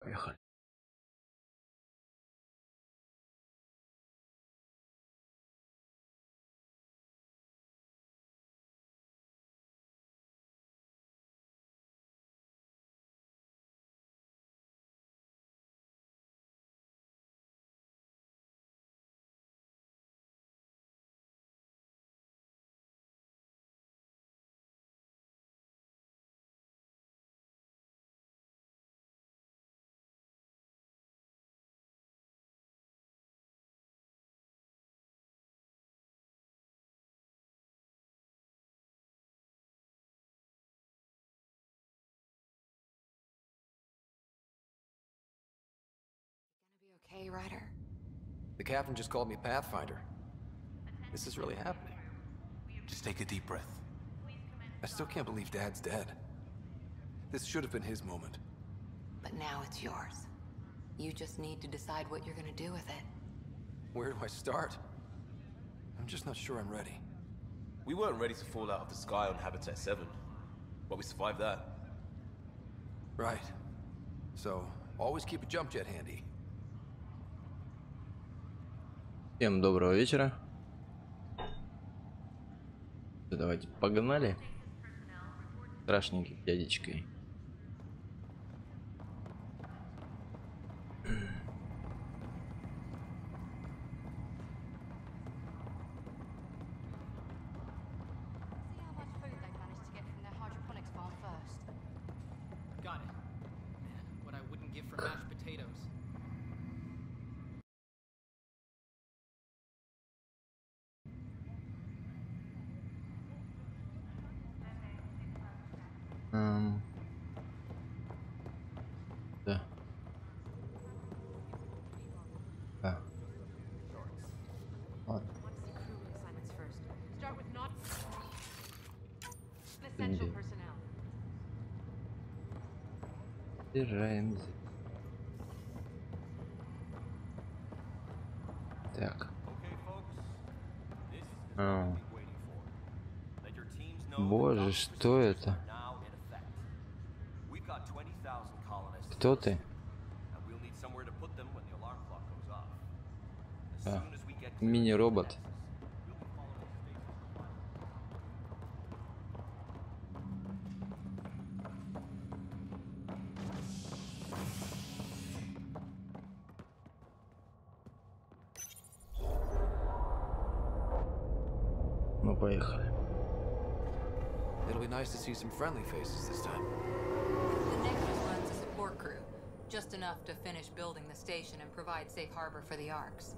Поехали. Okay, Ryder. The captain just called me Pathfinder. This is really happening. Just take a deep breath. I still can't believe Dad's dead. This should have been his moment. But now it's yours. You just need to decide what you're gonna do with it. Where do I start? I'm just not sure I'm ready. We weren't ready to fall out of the sky on Habitat 7, but we survived that. Right. So, always keep a jump jet handy. Всем доброго вечера. Давайте погнали. Страшненький дядечкой. Got it. Man, what I wouldn't give for mashed potatoes. Да. Да. Ладно. Держаемся. Так. Боже, что это? Кто ты? А, мини-робот. Ну, поехали. It'll be nice to see some friendly faces this time. The Negative runs a support crew. Just enough to finish building the station and provide safe harbor for the Arks.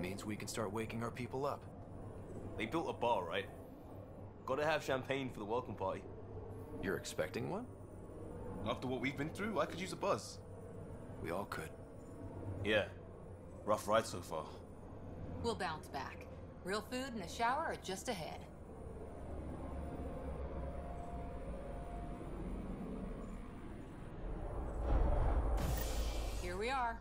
Means we can start waking our people up. They built a bar, right? Gotta have champagne for the welcome party. You're expecting one? After what we've been through, I could use a buzz. We all could. Yeah. Rough ride so far. We'll bounce back. Real food and a shower are just ahead. Here we are.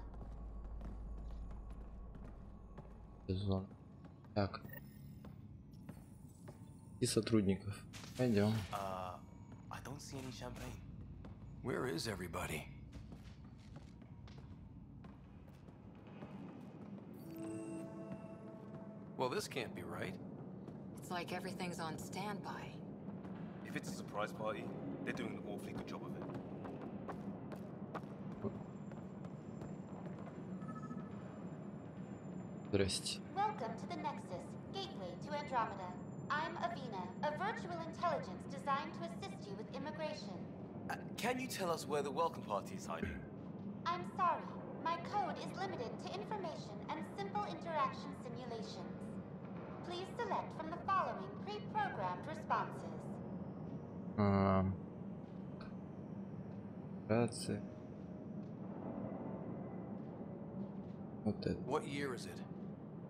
Сезон. Так. И сотрудников. Пойдем. I don't see any champagne. Where is everybody? Well, this can't be right. It's like everything's on standby. If it's a surprise party, they're doing an awfully good job of it. Здрасте. Welcome to the Nexus, gateway to Andromeda. I'm Avina, a virtual intelligence designed to assist you with immigration. Can you tell us where the welcome party is hiding? I'm sorry, my code is limited to information and simple interaction simulations. Please select from the following pre-programmed responses. Операция. Вот это. What year is it?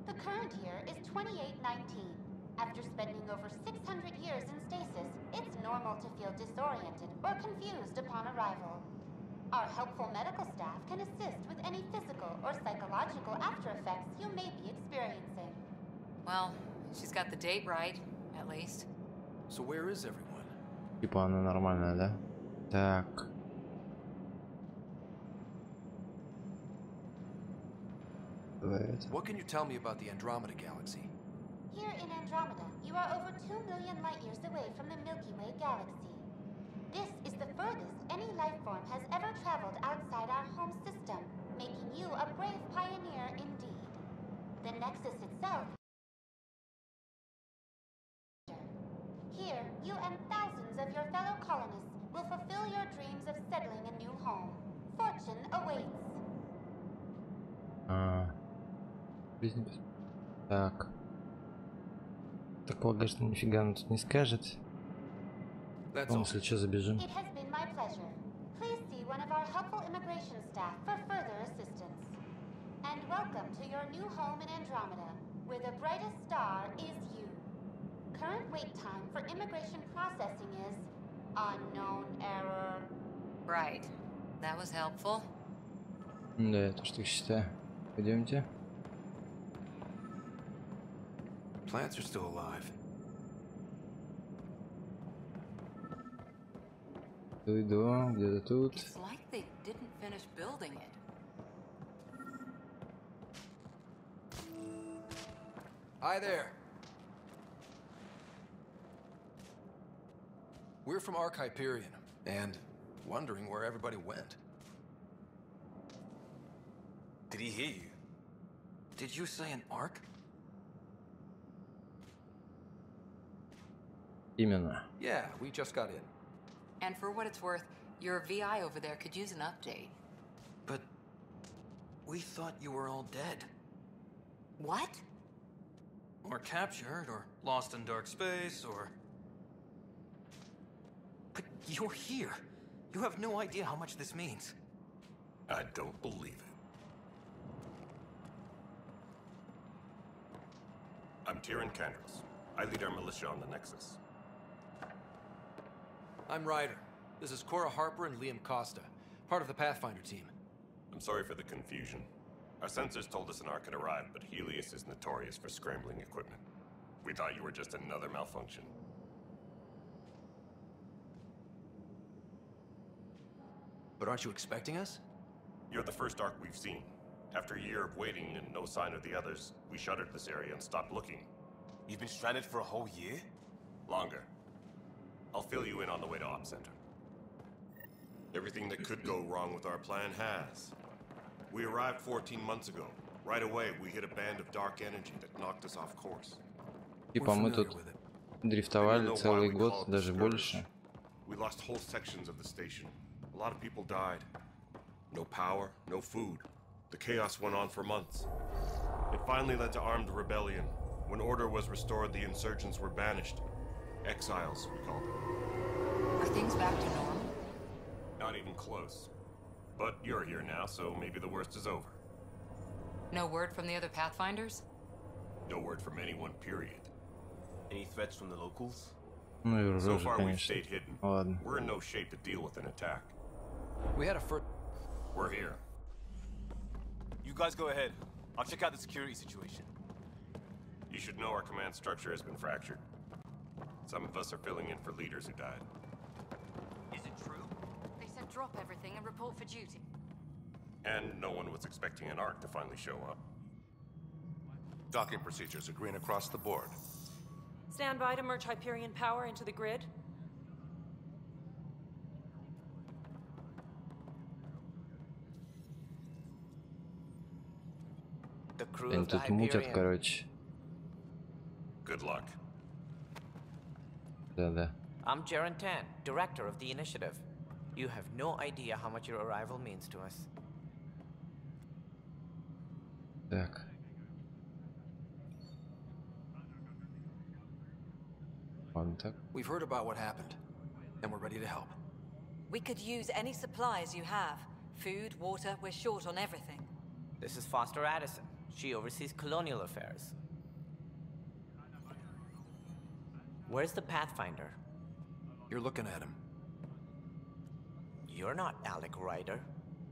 The current year is 2819. After spending over 600 years in stasis, it's normal to feel disoriented or confused upon arrival. Our helpful medical staff can assist with any physical or psychological after effects you may be experiencing. Well, she's got the date right, at least. So where is everyone? Типа она нормальная, да? Так. Давай это. What can you tell me about the Andromeda galaxy? Here in Andromeda, you are over 2 million light years away from the Milky Way galaxy. This is the furthest any life form has ever traveled outside our home system, making you a brave pioneer indeed. The Nexus itself. Here, you and thousands of your fellow colonists will fulfill your dreams of settling a new home. Fortune awaits. Так. Так полагаю, что нифига она тут не скажет. That's all. Если что, забежим. It has been my pleasure. Please see one of our helpful immigration staff for further assistance. And welcome to your new home in Andromeda, where the brightest star is you. Current wait time for immigration processing is unknown error. Right. That was helpful. Да, я тоже так считаю. Пойдемте. Plants are still alive. Иду, где-то тут. It's like they didn't finish building it. Hi there. We're from Ark Hyperion, and wondering where everybody went. Did he hear you? Did you say an Ark? Именно. Yeah, we just got in. And for what it's worth, your VI over there could use an update. But we thought you were all dead. What? Or captured, or lost in dark space, or... But you're here. You have no idea how much this means. I don't believe it. I'm Tyrion Candros. I lead our militia on the Nexus. I'm Ryder. This is Cora Harper and Liam Costa, part of the Pathfinder team. I'm sorry for the confusion. Our sensors told us an Ark had arrived, but Helios is notorious for scrambling equipment. We thought you were just another malfunction. But aren't you expecting us? You're the first Ark we've seen. After a year of waiting and no sign of the others, we shuttered this area and stopped looking. You've been stranded for a whole year? Longer. I'll fill you in on the way to Op Center. Everything that could go wrong with our plan has. We arrived 14 months ago. Right away, we hit a band of dark energy that knocked us off course. Типа мы тут дрифтовали целый год, даже больше. We lost whole sections of the station. A lot of people died. No power, no food. The chaos went on for months. It finally led to armed rebellion. When order was restored, the insurgents were banished. Exiles, we called them. Are things back to normal? Not even close. But you're here now, so maybe the worst is over. No word from the other Pathfinders? No word from anyone, period. Any threats from the locals? Ну и So уже, far, we've конечно. stayed hidden. Ладно. We're in no shape to deal with an attack. We had a first... We're here. You guys go ahead. I'll check out the security situation. You should know our command structure has been fractured. Some of us are filling in for leaders who died. Is it true? They said drop everything and report for duty. And no one was expecting an Ark to finally show up. Docking procedures are green across the board. Stand by to merge Hyperion power into the grid. The crew Они of the тут мутят, Hyperion. короче. Good luck. Да-да. I'm Jaren Tan, director of the initiative. You have no idea how much your arrival means to us. Так. Ладно, так. We've heard about what happened, and we're ready to help. We could use any supplies you have. Food, water, we're short on everything. This is Foster Addison. She oversees colonial affairs. Where's the Pathfinder? You're looking at him. You're not Alec Ryder.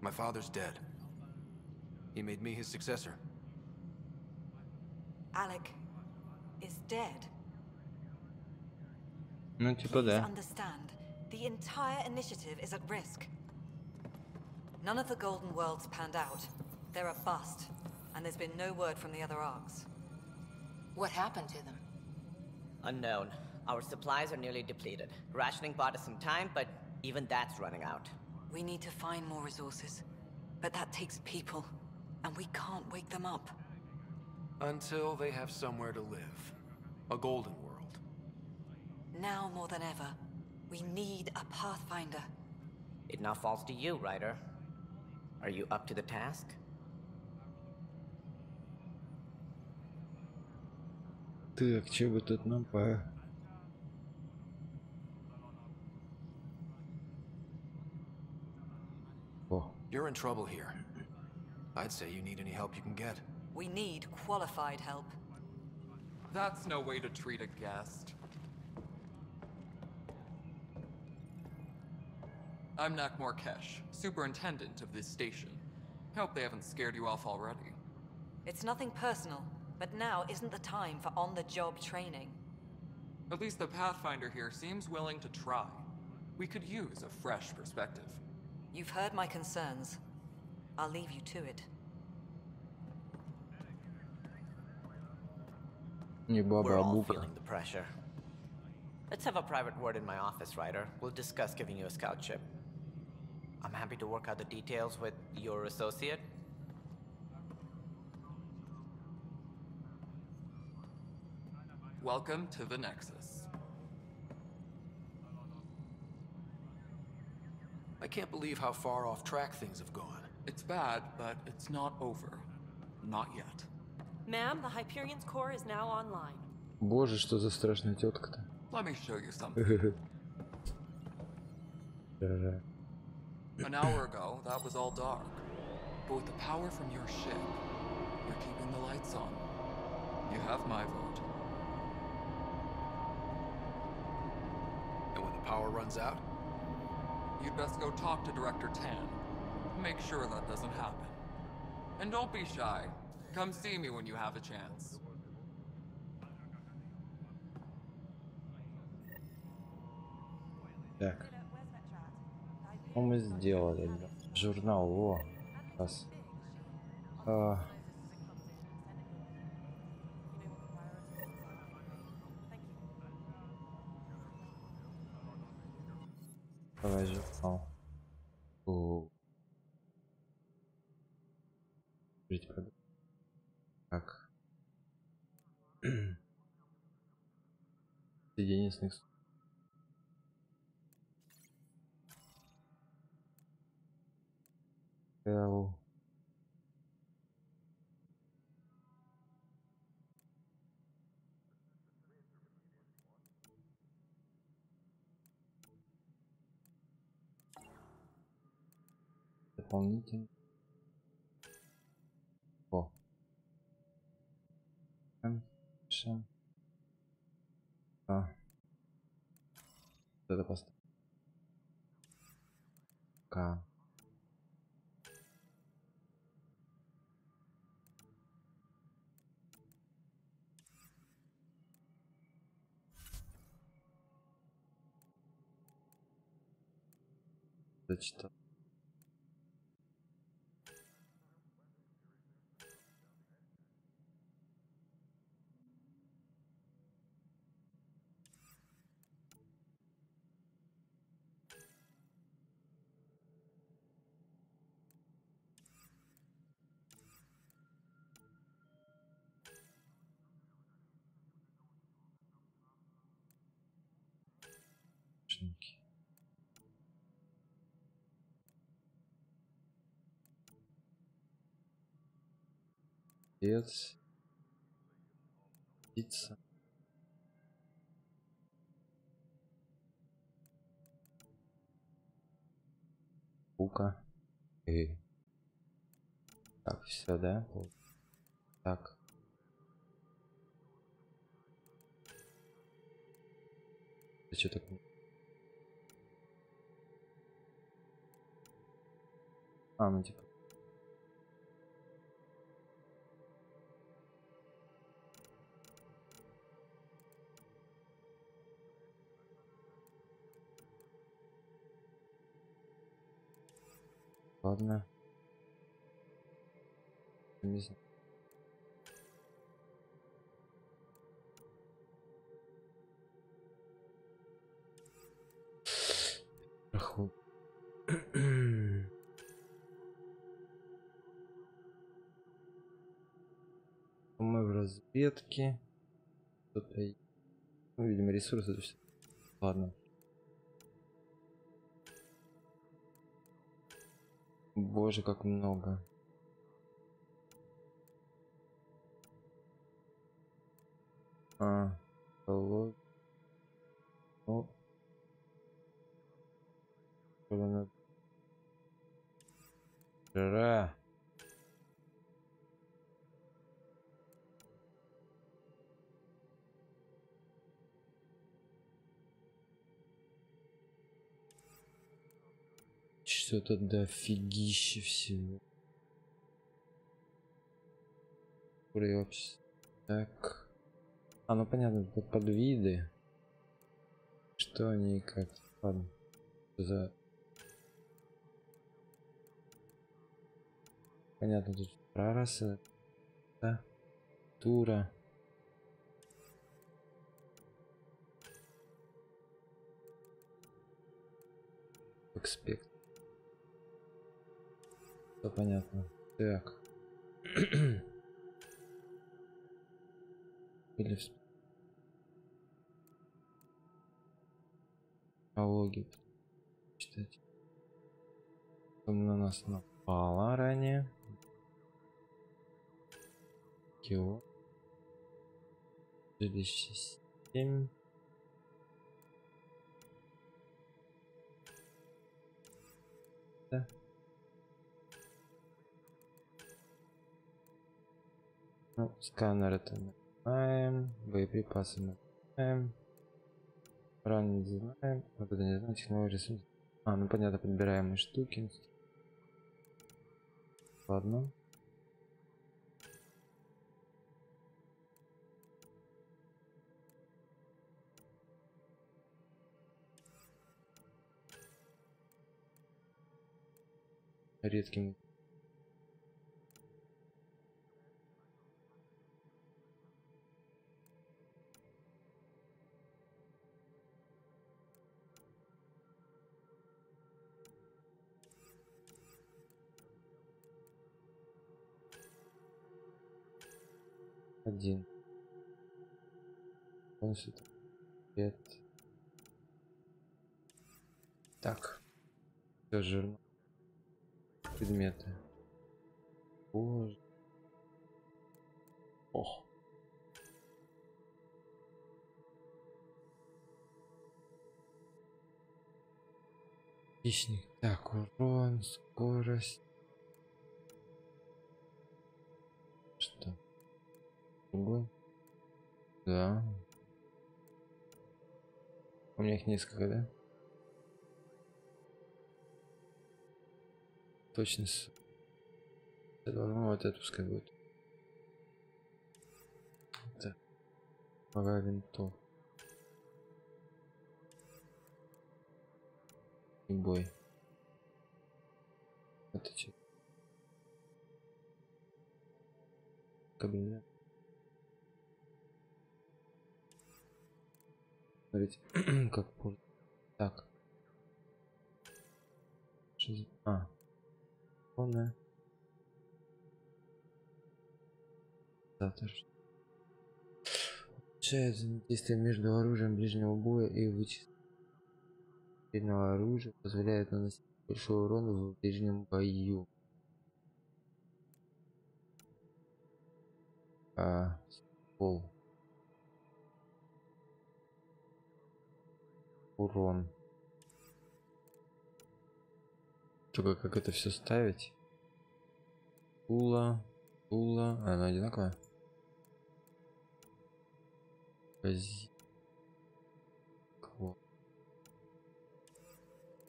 My father's dead. He made me his successor. Alec is dead. Ну, типа Please да. understand, the entire initiative is at risk. None of the Golden Worlds panned out. They're a bust, and there's been no word from the other arcs. What happened to them? Unknown. Our supplies are nearly depleted. Rationing bought us some time, but even that's running out. We need to find more resources, but that takes people, and we can't wake them up. Until they have somewhere to live. A golden world. Now more than ever, we need a Pathfinder. It now falls to you, Ryder. Are you up to the task? Так, что бы тут нам по... О. You're in trouble here. I'd say you need any help you can get. We need qualified help. That's no way to treat a guest. I'm Nakmor Kesh, superintendent of this station. Hope they haven't scared you off already. It's nothing personal, but now isn't the time for on-the-job training. At least the Pathfinder here seems willing to try. We could use a fresh perspective. You've heard my concerns. I'll leave you to it. We're all feeling the pressure. Let's have a private word in my office, Ryder. We'll discuss giving you a scout ship. I'm happy to work out the details with your associate. Welcome to the Nexus. I can't believe how far off track things have gone. It's bad, but it's not over. Not yet. Ma'am, the Hyperion's core is now online. Боже, что за страшная тетка-то. Let me show you something. An hour ago, that was all dark. But with the power from your ship, you're keeping the lights on. You have my vote. And when the power runs out? You'd best go talk to Director Tan. Make sure that doesn't happen. And don't be shy. Come see me when you have a chance. Так. Что мы сделали? Журнал, о. Раз. Давай журнал. Так. Единственных. Дополнительно. О. Это поставь. К. Зачитал. Отец. Пицца. Бука. И. Так, все, да? Так. Ты что так? А, ну типа. Ладно. Не знаю. Проход. Мы в разведке. Что-то, ну, видимо, ресурсы. Это все. Ладно. Боже, как много. Холод. Ну. Жара. Что-то дофигища всего. Вообще. Так. А, ну понятно, это подвиды. Что они и как. Ладно. Что за... Понятно, тут прараса. Да. Тура. Экспект. Все понятно. Так. Или в психологии читать. Там на нас напала ранее. Кио. Жилище 7. Да. Ну, сканер это мы знаем, боеприпасы мы знаем, ран не знаем, вот это не знаю, технологии ресурсы. А, ну понятно, подбираемые штуки. Ладно. Редким. Один. Привет. Так. Все жирно. Предметы. Боже. Ох. Хищник. Так, урон, скорость. Что? Другой? Да. У меня их несколько, да? Точность. Ну, вот это пускай будет. Так. Пора винтов. И бой. Это че? Кабинет. Смотрите, как порт. Так. А. Полная. Завтра. Улучшает взаимодействие между оружием ближнего боя и вычислительного оружия, позволяет наносить большой урон в ближнем бою. Пол. Урон. Только как это все ставить? Тула, она одинаковая.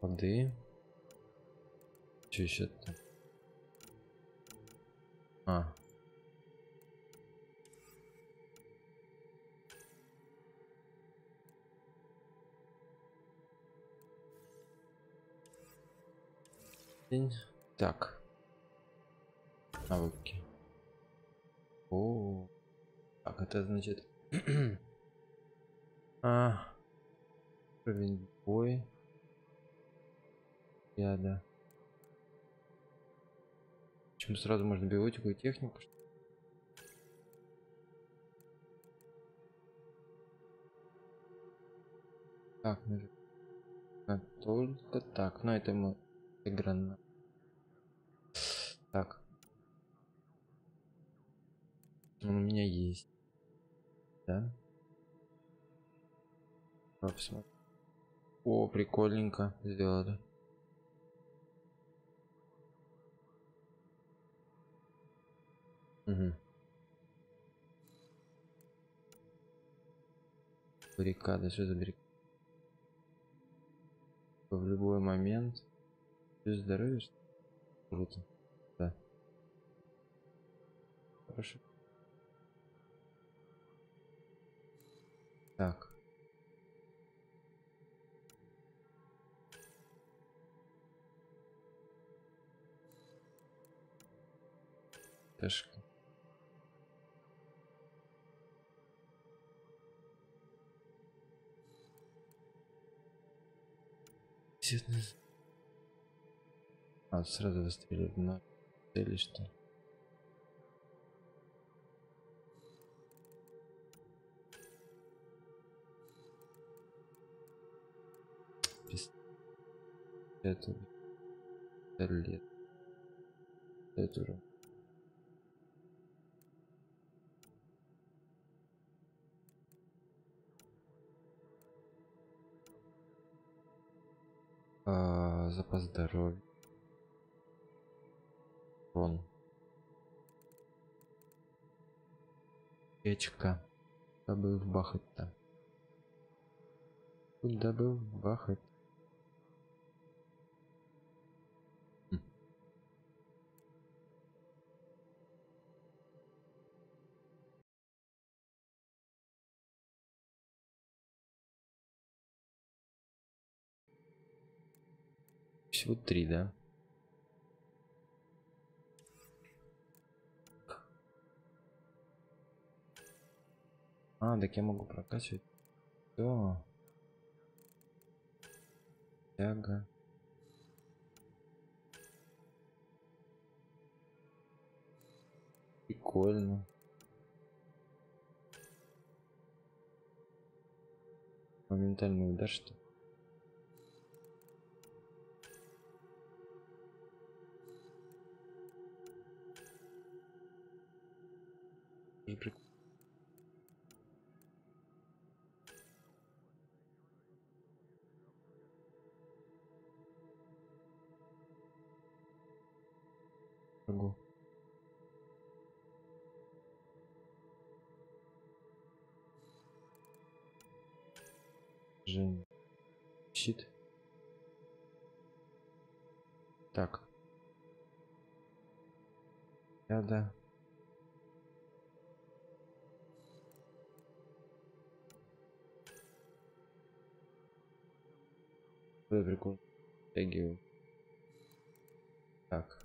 Воды. Что еще там? А. Так. Навыки. О. Так, это значит... Уровень бой. Яда. Почему сразу можно биотику и технику? Так, только так. Но это мы игра. Так. Он у меня есть. Да? Посмотрим. О, прикольненько сделали. Угу. Баррикада, что за баррикада? В любой момент. Плюс здоровье, что ли? Круто. Да. Хорошо. Так. Ташка. А, сразу выстрелить на цели, что ли? Это лет. Это уже. Запас здоровья. Рон. Печка. Куда бы бахать-то? Куда бы бахать? Всего 3, да? А, так я могу прокачивать. Все. Тяга. Прикольно. Моментальный удар, что ли? Прикольно. Могу. Жень. Щит. Так. Да. Это прикольно. Тягиваю. Так.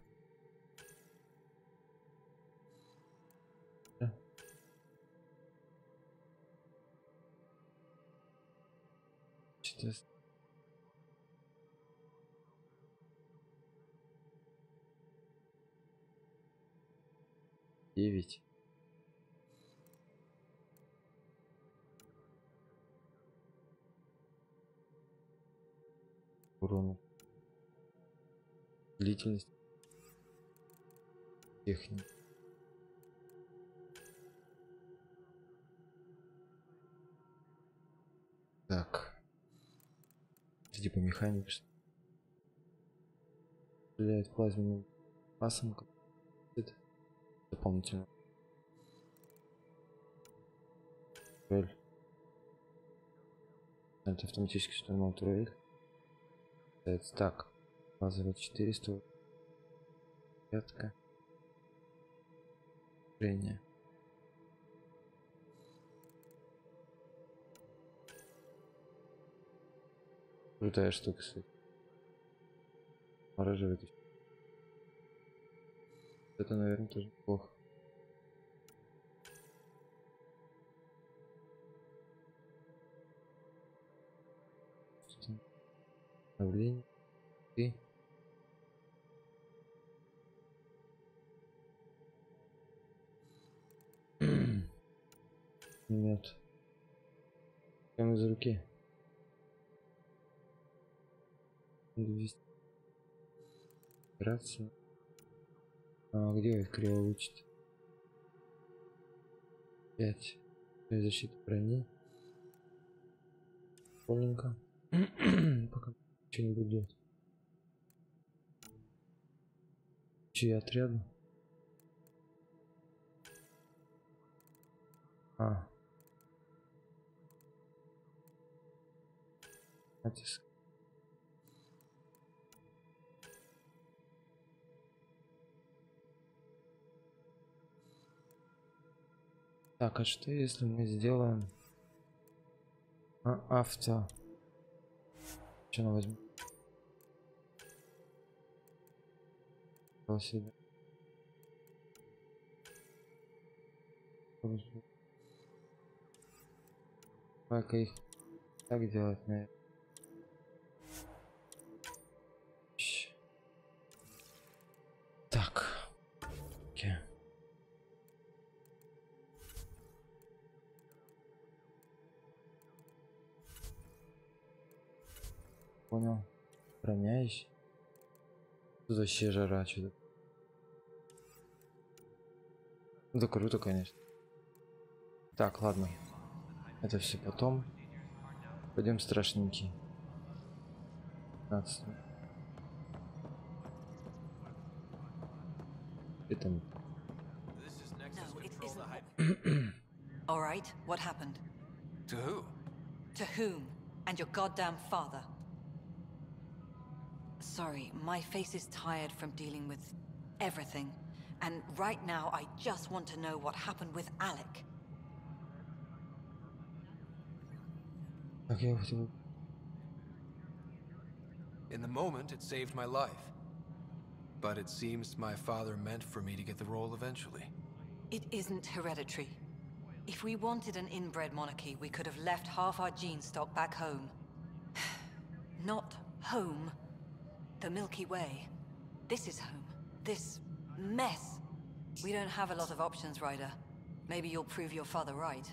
Что-то... 9. Урона. Длительность. Техника. Так. Это типа механик, что стреляет плазменным пасом. Дополнительно. Турель. Это автоматически штурмовал турель. Так. Базовый 400. Пятка. Зрение. Крутая штука, кстати. Оранжевый. Это, наверное, тоже плохо. Обновление. И нет. Прямо из руки. 200. Операция. А где криво учит? 5. Защита брони. Полненько. Пока ничего не буду делать. Чьи отряды? Натиск. Так, а что если мы сделаем авто? Что она возьмет? Как их так делать, наверное. Так. Окей. Понял. Броняешь. Тут вообще жара что-то. Да круто, конечно. Так, ладно. Это все потом. Пойдем страшненький. 15. Это... All right, what happened? To who? To whom? And your goddamn father. Sorry, my face is tired from dealing with everything. And right now, I just want to know what happened with Alec. Okay. In the moment, it saved my life. But it seems my father meant for me to get the role eventually. It isn't hereditary. If we wanted an inbred monarchy, we could have left half our gene stock back home. Not home. The Milky Way. This is home. This mess. We don't have a lot of options, Ryder. Maybe you'll prove your father right.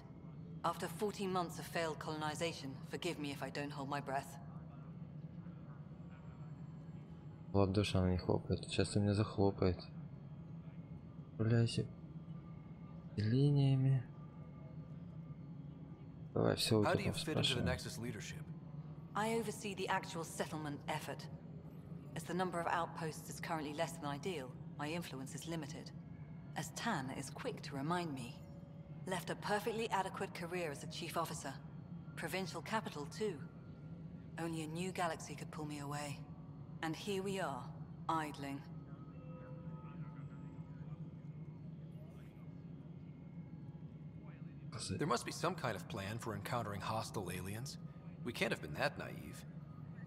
After 14 months of failed colonization, forgive me if I don't hold my breath. Ладоши она не хлопает. Сейчас меня захлопает. Управляйся линиями. Давай все у тебя спрашиваем. I oversee the actual settlement effort. As the number of outposts is currently less than ideal, my influence is limited. As Tan is quick to remind me. Left a perfectly adequate career as a chief officer. Provincial capital, too. Only a new galaxy could pull me away. And here we are, idling. There must be some kind of plan for encountering hostile aliens. We can't have been that naive.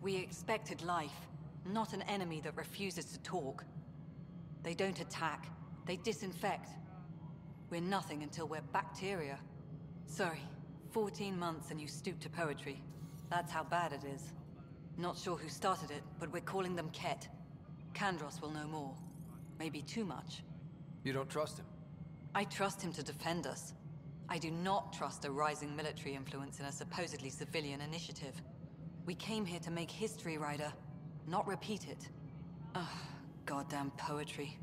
We expected life, not an enemy that refuses to talk. They don't attack, they disinfect. We're nothing until we're bacteria. Sorry, 14 months and you stoop to poetry. That's how bad it is. Not sure who started it, but we're calling them Ket. Kandros will know more. Maybe too much. You don't trust him? I trust him to defend us. I do not trust a rising military influence in a supposedly civilian initiative. We came here to make history, Ryder, not repeat it. Ugh, goddamn poetry.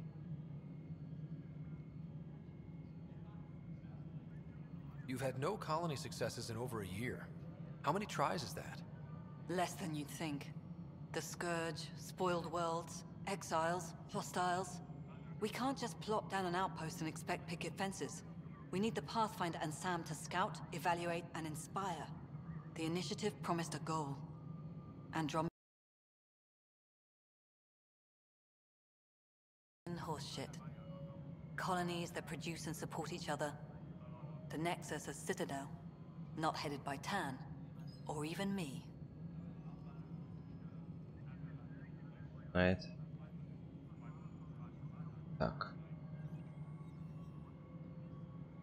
You've had no colony successes in over a year. How many tries is that? Less than you'd think. The Scourge, spoiled worlds, exiles, hostiles. We can't just plop down an outpost and expect picket fences. We need the Pathfinder and Sam to scout, evaluate, and inspire. The initiative promised a goal. Andromeda. Horseshit. colonies that produce and support each other. The Nexus a citadel, not headed by Tan, or even me. Right. Так.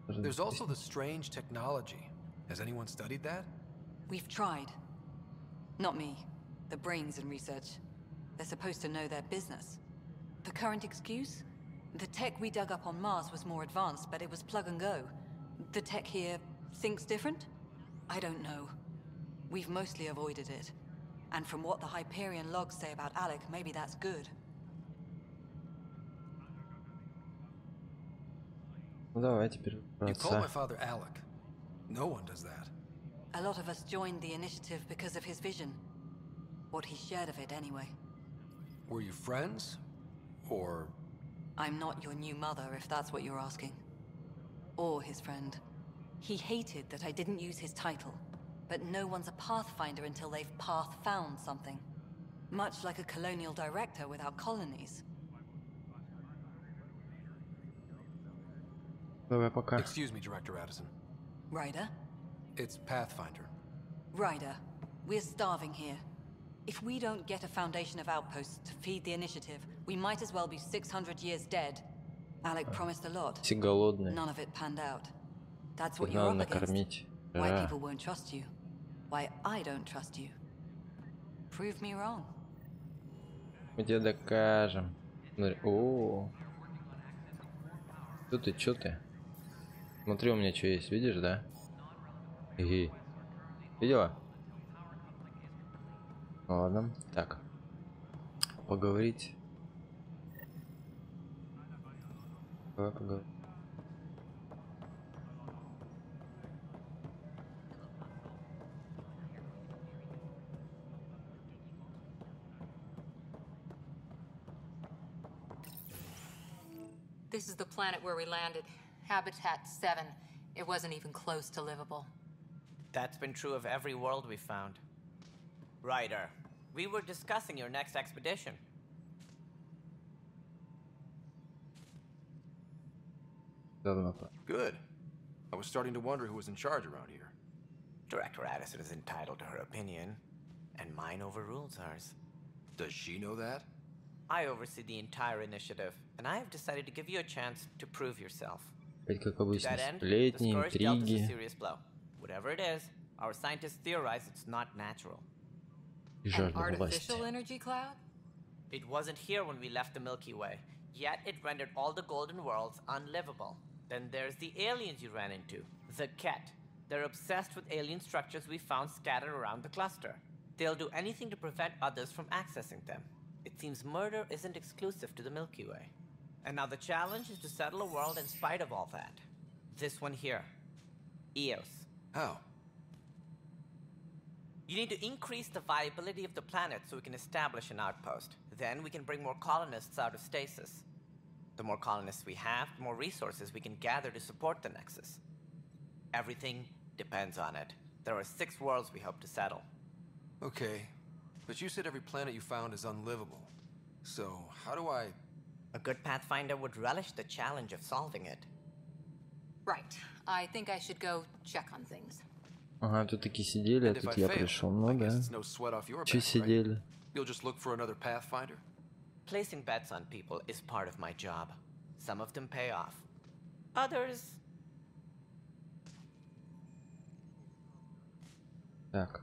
There's also the strange technology. Has anyone studied that? We've tried. Not me. The brains in research. They're supposed to know their business. The current excuse? The tech we dug up on Mars was more advanced, but it was plug and go. The tech here thinks different? I don't know. We've mostly avoided it. And from what the Hyperion logs say about Alec, maybe that's good. Ну давай теперь про You call my отца. father Alec. No one does that. A lot of us joined the initiative because of his vision. What he shared of it, anyway. Were you friends? Or... I'm not your new mother, if that's what you're asking. Or his friend. He hated that I didn't use his title. But no one's a pathfinder until they've path-found something. Much like a colonial director without colonies. Давай пока. Excuse me, Director Addison. Ryder? It's Pathfinder. Ryder, we're starving here. If we don't get a foundation of outposts to feed the initiative, we might as well be 600 years dead. Alec promised a lot. Все голодные. None of it panned out. That's what Их you're надо up against. накормить. Why Да. people won't trust you. Why I don't trust you. Prove me wrong. Мы тебе докажем. Смотри. О. Что ты, чё ты? Смотри, у меня что есть, видишь, да? Иги. Видела? Ладно, так. Поговорить. Давай поговорим. This is the planet where we landed. Habitat 7. It wasn't even close to livable. That's been true of every world we found. Ryder, we were discussing your next expedition. Good. I was starting to wonder who was in charge around here. Director Addison is entitled to her opinion, and mine overrules hers. Does she know that? I oversee the entire initiative, and I have decided to give you a chance to prove yourself. Опять как To обычно, that end, the сплетни, scourge dealt us a интриги. serious blow. Whatever it is, our scientists theorize it's not natural. И An жажда власти. artificial energy cloud? It wasn't here when we left the Milky Way, yet it rendered all the golden worlds unlivable. Then there's the aliens you ran into, the Ket. They're obsessed with alien structures we found scattered around the cluster. They'll do anything to prevent others from accessing them. It seems murder isn't exclusive to the Milky Way. And now the challenge is to settle a world in spite of all that. This one here. Eos. How? You need to increase the viability of the planet so we can establish an outpost. Then we can bring more colonists out of stasis. The more colonists we have, the more resources we can gather to support the Nexus. Everything depends on it. There are 6 worlds we hope to settle. Okay, but you said every planet you found is unlivable. So, how do I... A good Pathfinder would relish the challenge of solving it. Right. I think I should go check on things. Ага, тут такие сидели, а And if тут I я fail, пришел. I Ну guess да. it's no sweat off your Че back, right? сидели? You'll just look for another Pathfinder? Placing bets on people is part of my job. Some of them pay off. Others... Так.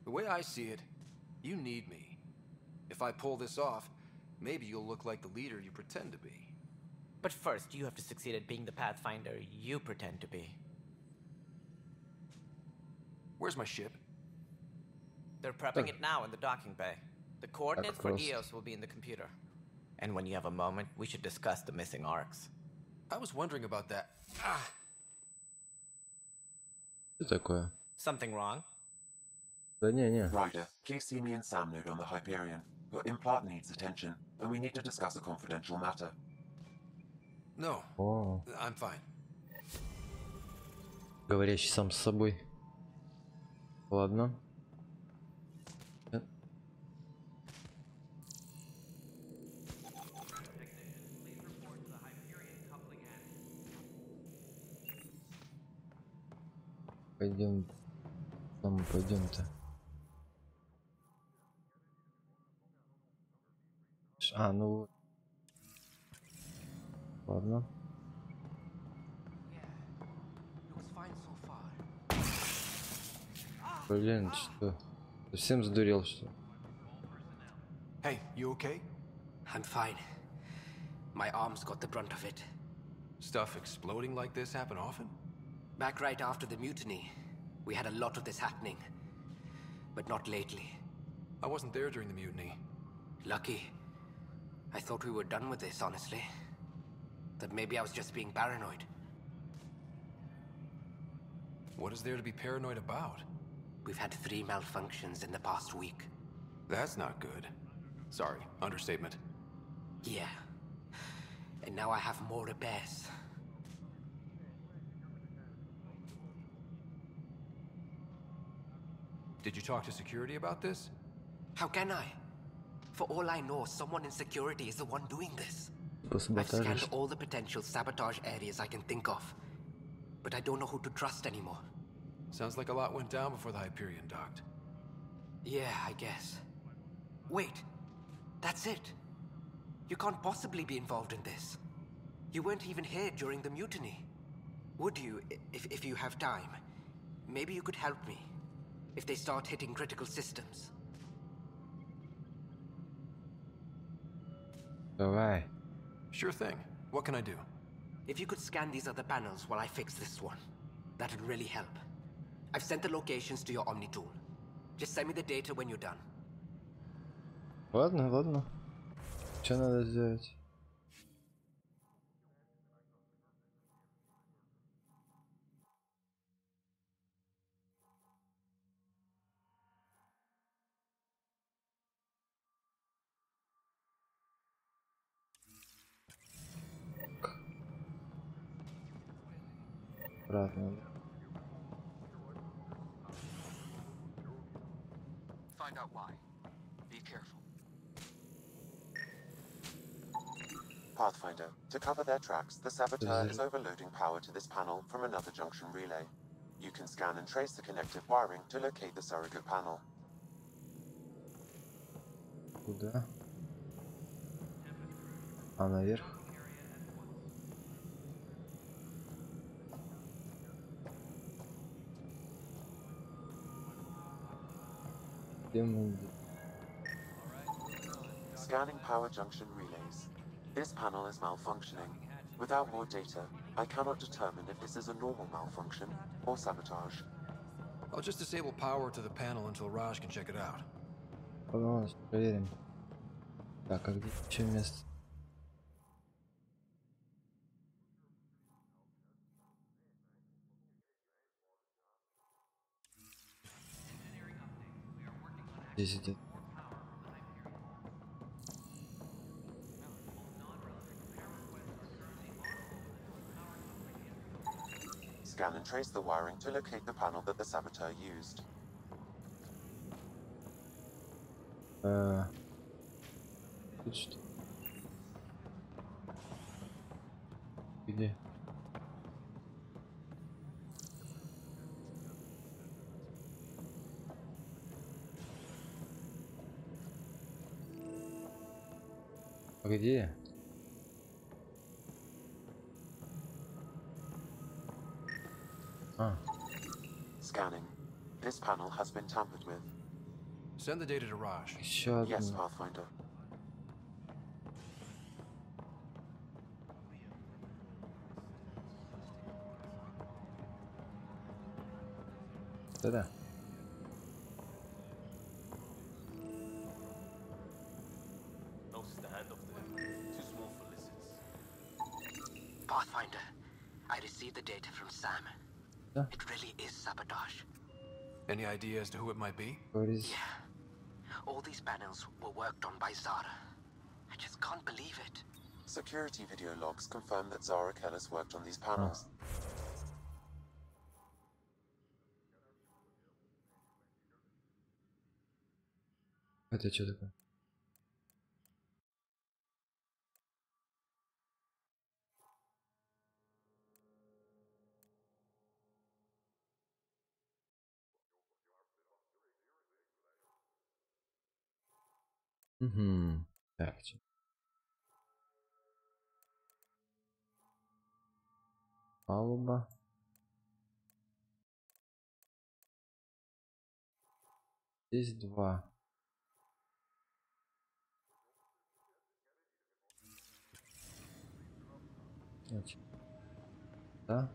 The way I see it, you need me. If I pull this off, maybe you'll look like the leader you pretend to be. But first, you have to succeed at being the Pathfinder you pretend to be. Where's my ship? They're prepping it now in the docking bay. The coordinates for course. Eos will be in the computer. And when you have a moment, we should discuss the missing arcs. I was wondering about that. Ah! Что такое? Something wrong? Да не. Ryder, please see me and Sam node on the Hyperion. Your implant needs attention, and we need to discuss a confidential matter. No, О, I'm fine. говорящий сам с собой. Ладно. Пойдем. Куда мы пойдем-то? А, ну вот. Ладно. Блин, что? Совсем сдурел, что? Hey, you okay? I'm fine. My arms got the brunt of it. Stuff exploding like this happen often? Back right after the mutiny, we had a lot of this happening. But not lately. I wasn't there during the mutiny. Lucky. I thought we were done with this, honestly. That maybe I was just being paranoid. What is there to be paranoid about? We've had 3 malfunctions in the past week. That's not good. Sorry, understatement. Yeah. And now I have more repairs. Did you talk to security about this? How can I? For all I know, someone in security is the one doing this. I've Посаботажишь. scanned all the potential sabotage areas I can think of. But I don't know who to trust anymore. Sounds like a lot went down before the Hyperion docked. Yeah, I guess. Wait. That's it. You can't possibly be involved in this. You weren't even here during the mutiny. Would you, if you have time? Maybe you could help me. If they start hitting critical systems. Давай. Sure thing. What can I do? If you could scan these other panels while I fix this one, that'd really help. I've sent the locations to your Omni tool. Just send me the data when you're done. Ладно, ладно. Что надо сделать? Обратно. Find out why. Be careful. Pathfinder, to cover their tracks, the saboteur is overloading power to this panel from another junction relay. You can scan and trace the connective wiring to locate the surrogate panel. Куда? А, наверх? Где мы? Scanning power junction relays. This panel is malfunctioning. Without more data, I cannot determine if this is a normal malfunction or sabotage. I'll just disable power to the panel until Raj can check it out. Пожалуйста, проверим. Так, а где что место? Здесь идет. Scan and trace the wiring to locate the panel that the saboteur used. Тут что? Где? А где? Scanning. This panel has been tampered with. Send the data to Raj. Yes, Pathfinder. Да-да. No standoff there. Too small for lizards. Pathfinder, I received the data from Sam. Yeah. It really is sabotage. Any idea as to who it might be? Yeah. All these panels were worked on by Zara. I just can't believe it. Security video logs confirm that Zara Kellis worked on these panels. Это что такое? Угу. Так. Палуба. Здесь 2. Значит, да.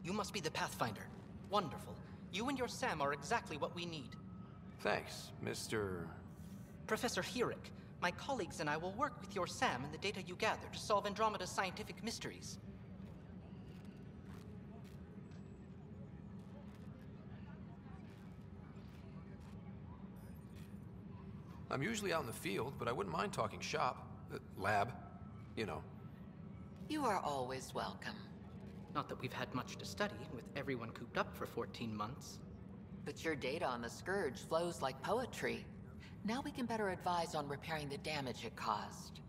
You must be the Pathfinder. Wonderful. You and your Sam are exactly what we need. Thanks, Mr. Professor Herrick, my colleagues and I will work with your Sam and the data you gather to solve Andromeda's scientific mysteries. I'm usually out in the field, but I wouldn't mind talking shop. Lab. You know. You are always welcome. Not that we've had much to study, with everyone cooped up for 14 months. But your data on the Scourge flows like poetry. Now we can better advise on repairing the damage it caused.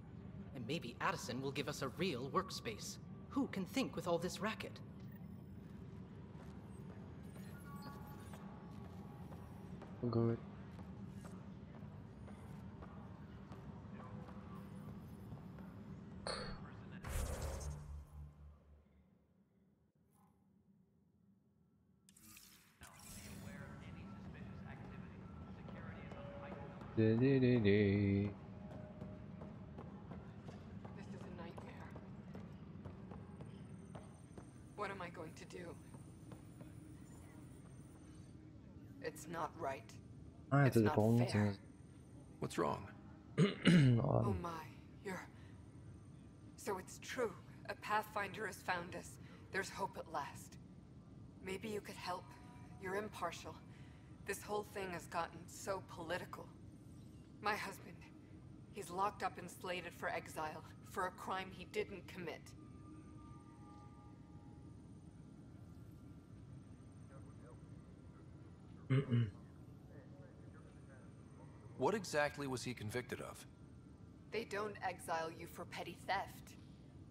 And maybe Addison will give us a real workspace. Who can think with all this racket? Good. This is a nightmare. What am I going to do? It's not right. А, It's это not дополнительно. fair. What's wrong? Oh my, you're... So it's true. A Pathfinder has found us. There's hope at last. Maybe you could help. You're impartial. This whole thing has gotten so political. My husband, he's locked up and slated for exile for a crime he didn't commit. What exactly was he convicted of? They don't exile you for petty theft.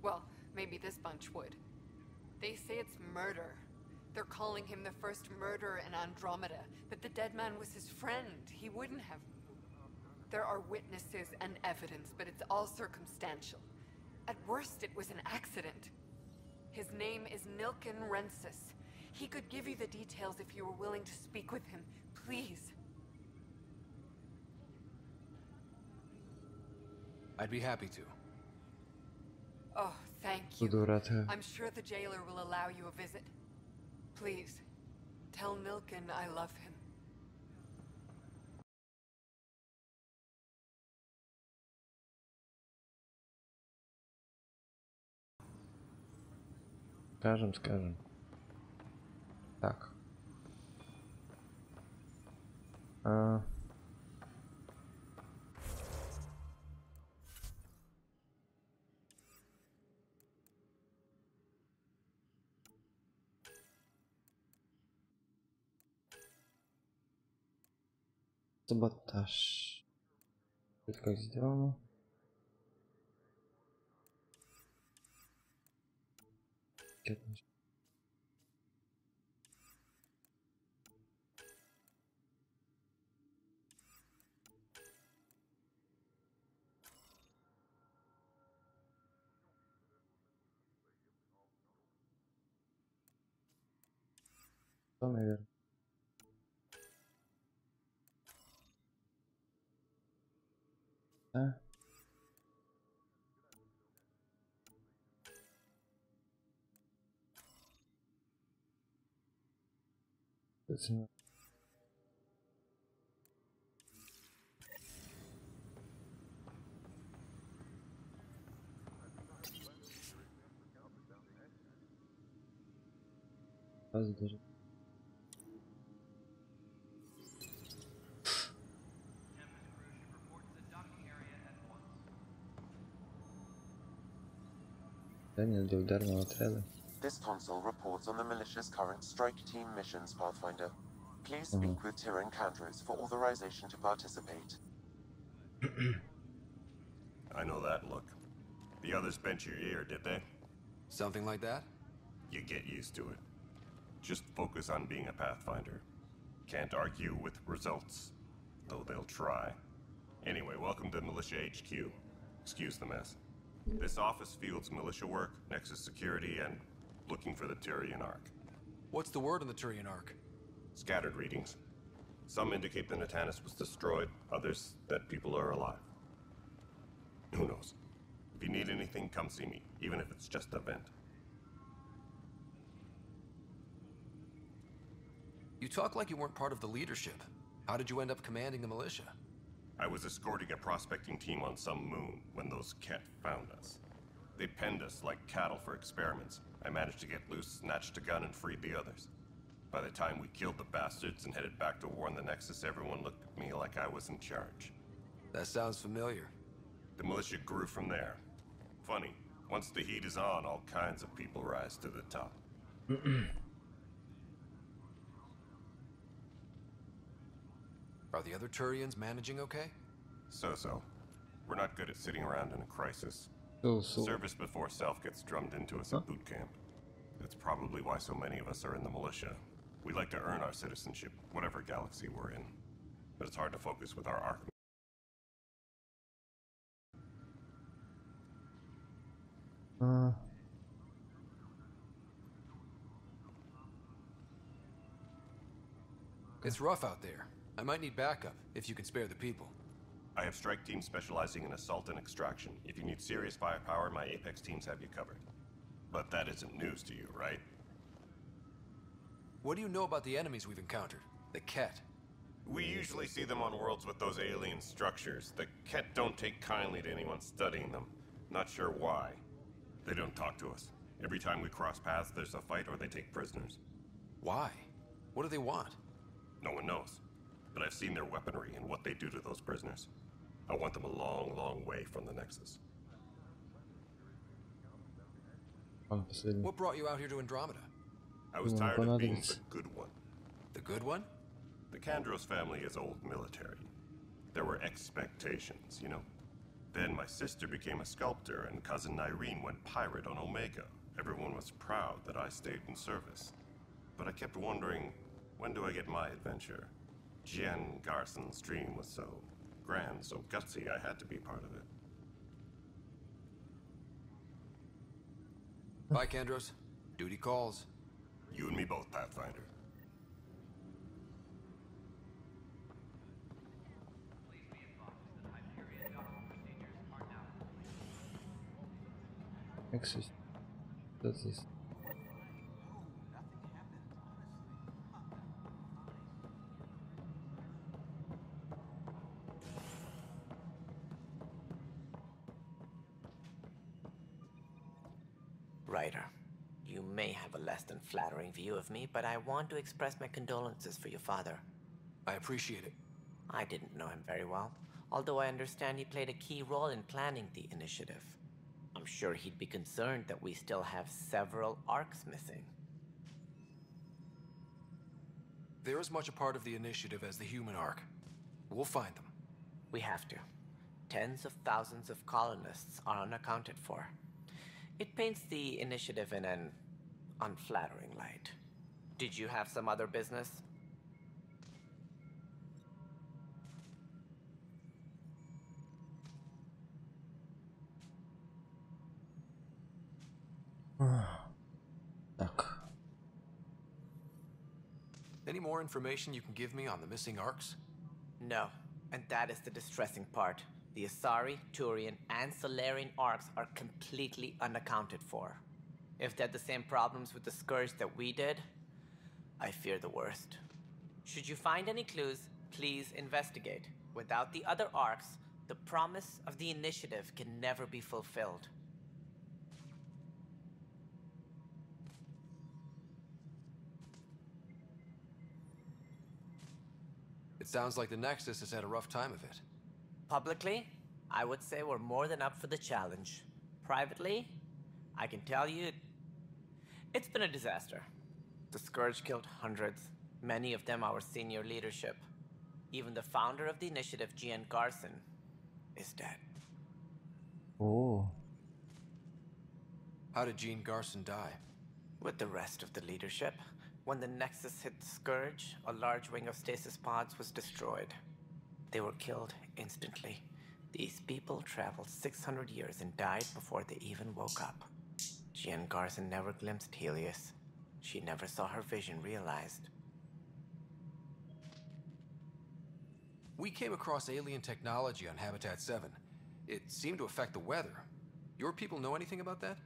Well, maybe this bunch would. They say it's murder. They're calling him the first murderer in Andromeda, but the dead man was his friend. He wouldn't have. There are witnesses and evidence, but it's all circumstantial. At worst, it was an accident. His name is Nilken Rensis. He could give you the details if you were willing to speak with him. Please. I'd be happy to. Oh, thank you. Буду рад. I'm sure the jailer will allow you a visit. Please, tell Nilken I love him. Скажем. Так. Саботаж. Это как сделано? Наверное. Да? Это... Даже... Для ударного отряда. This console reports on the militia's current strike team missions, Pathfinder. Please speak with Tyrion Candrus for authorization to participate. I know that look. The others bent your ear, did they? Something like that? You get used to it. Just focus on being a Pathfinder. Can't argue with results, though they'll try. Anyway, welcome to Militia HQ. Excuse the mess. This office fields militia work, Nexus security, and looking for the Turian Ark. What's the word on the Turian Ark? Scattered readings. Some indicate the Natanus was destroyed, others that people are alive. Who knows? If you need anything, come see me, even if it's just a vent. You talk like you weren't part of the leadership. How did you end up commanding the militia? I was escorting a prospecting team on some moon when those Ket found us. They penned us like cattle for experiments. I managed to get loose, snatched a gun, and freed the others. By the time we killed the bastards and headed back to warn the Nexus, everyone looked at me like I was in charge. That sounds familiar. The militia grew from there. Funny, once the heat is on, all kinds of people rise to the top. Are the other Turians managing okay? So-so. We're not good at sitting around in a crisis. So-so. Service before self gets drummed into us at boot camp. That's probably why so many of us are in the militia. We like to earn our citizenship, whatever galaxy we're in. But it's hard to focus with our arc. It's rough out there. I might need backup, if you can spare the people. I have strike teams specializing in assault and extraction. If you need serious firepower, my Apex teams have you covered. But that isn't news to you, right? What do you know about the enemies we've encountered? The Ket? We usually see them on worlds with those alien structures. The Ket don't take kindly to anyone studying them. Not sure why. They don't talk to us. Every time we cross paths, there's a fight or they take prisoners. Why? What do they want? No one knows. But I've seen their weaponry and what they do to those prisoners. I want them a long, long way from the Nexus. What brought you out here to Andromeda? I was tired of being the good one. The good one? The Kandros family is old military. There were expectations, you know? Then my sister became a sculptor and cousin Irene went pirate on Omega. Everyone was proud that I stayed in service. But I kept wondering, when do I get my adventure? Jen Garson's dream was so grand, so gutsy, I had to be part of it. Bye, Kandros. Duty calls. You and me both, Pathfinder. Nexus. That's this. Ryder, you may have a less than flattering view of me, but I want to express my condolences for your father. I appreciate it. I didn't know him very well, although I understand he played a key role in planning the initiative. I'm sure he'd be concerned that we still have several arcs missing. They're as much a part of the initiative as the human arc. We'll find them. We have to. Tens of thousands of colonists are unaccounted for. It paints the initiative in an unflattering light. Did you have some other business? Any more information you can give me on the missing arcs? No, and that is the distressing part. The Asari, Turian, and Solarian arcs are completely unaccounted for. If they had the same problems with the Scourge that we did, I fear the worst. Should you find any clues, please investigate. Without the other arcs, the promise of the initiative can never be fulfilled. It sounds like the Nexus has had a rough time of it. Publicly, I would say we're more than up for the challenge. Privately, I can tell you, it's been a disaster. The Scourge killed hundreds, many of them our senior leadership. Even the founder of the initiative, Gian Garson, is dead. Oh. How did Jean Garson die? With the rest of the leadership, when the Nexus hit the Scourge, a large wing of stasis pods was destroyed. They were killed instantly. These people traveled 600 years and died before they even woke up. Jean Garson never glimpsed Helios. She never saw her vision realized. We came across alien technology on Habitat 7. It seemed to affect the weather. Your people know anything about that?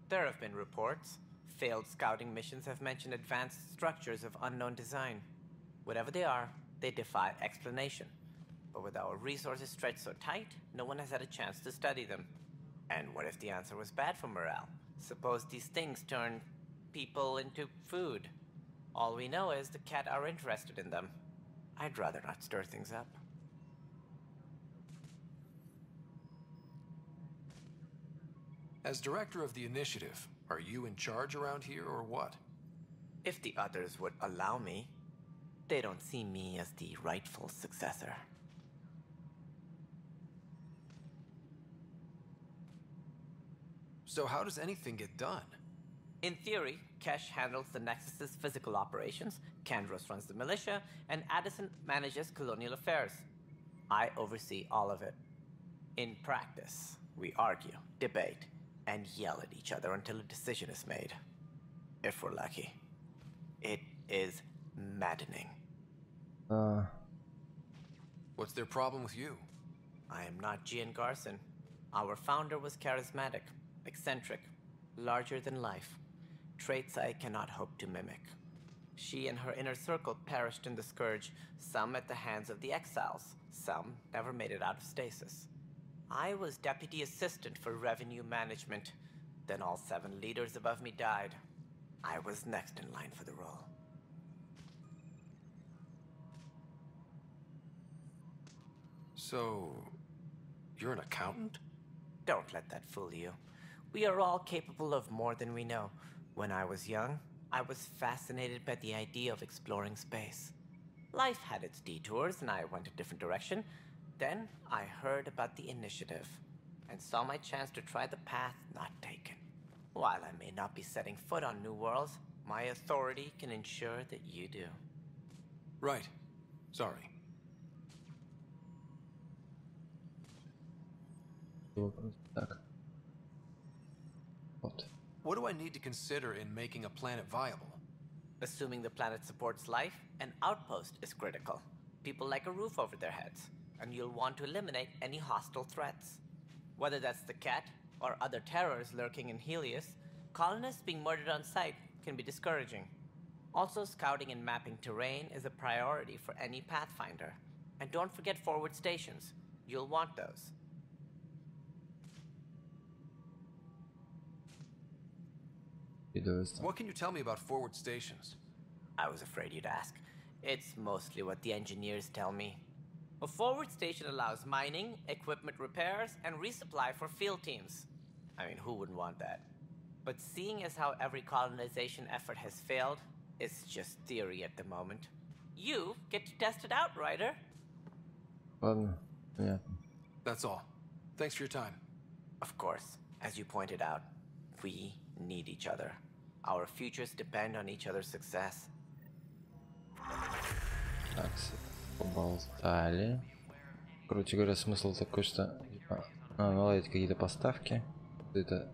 There have been reports. Failed scouting missions have mentioned advanced structures of unknown design. Whatever they are, they defy explanation. But with our resources stretched so tight, no one has had a chance to study them. And what if the answer was bad for morale? Suppose these things turn people into food. All we know is the Cat are interested in them. I'd rather not stir things up. As director of the initiative, are you in charge around here or what? If the others would allow me, they don't see me as the rightful successor. So how does anything get done? In theory, Kesh handles the Nexus's physical operations, Kandros runs the militia, and Addison manages colonial affairs. I oversee all of it. In practice, we argue, debate, and yell at each other until a decision is made. If we're lucky. It is maddening. What's their problem with you? I am not Jean Garson. Our founder was charismatic, eccentric, larger than life. Traits I cannot hope to mimic. She and her inner circle perished in the Scourge, some at the hands of the Exiles, some never made it out of stasis. I was deputy assistant for revenue management. Then all 7 leaders above me died. I was next in line for the role. So, you're an accountant? Don't let that fool you. We are all capable of more than we know. When I was young, I was fascinated by the idea of exploring space. Life had its detours and I went a different direction. Then I heard about the initiative and saw my chance to try the path not taken. While I may not be setting foot on new worlds, my authority can ensure that you do. Right. Sorry. What do I need to consider in making a planet viable? Assuming the planet supports life, an outpost is critical. People like a roof over their heads, and you'll want to eliminate any hostile threats. Whether that's the Cat or other terrors lurking in Helios, colonists being murdered on sight can be discouraging. Also, scouting and mapping terrain is a priority for any Pathfinder. And don't forget forward stations. You'll want those. What can you tell me about forward stations? I was afraid you'd ask. It's mostly what the engineers tell me. A forward station allows mining, equipment repairs, and resupply for field teams. I mean, who wouldn't want that? But seeing as how every colonization effort has failed, it's just theory at the moment. You get to test it out, Ryder. Yeah. That's all. Thanks for your time. Of course, as you pointed out, we need each other. Our futures depend on each other's success. Так, поболтали. Короче говоря, смысл такой, что наладить какие-то поставки, это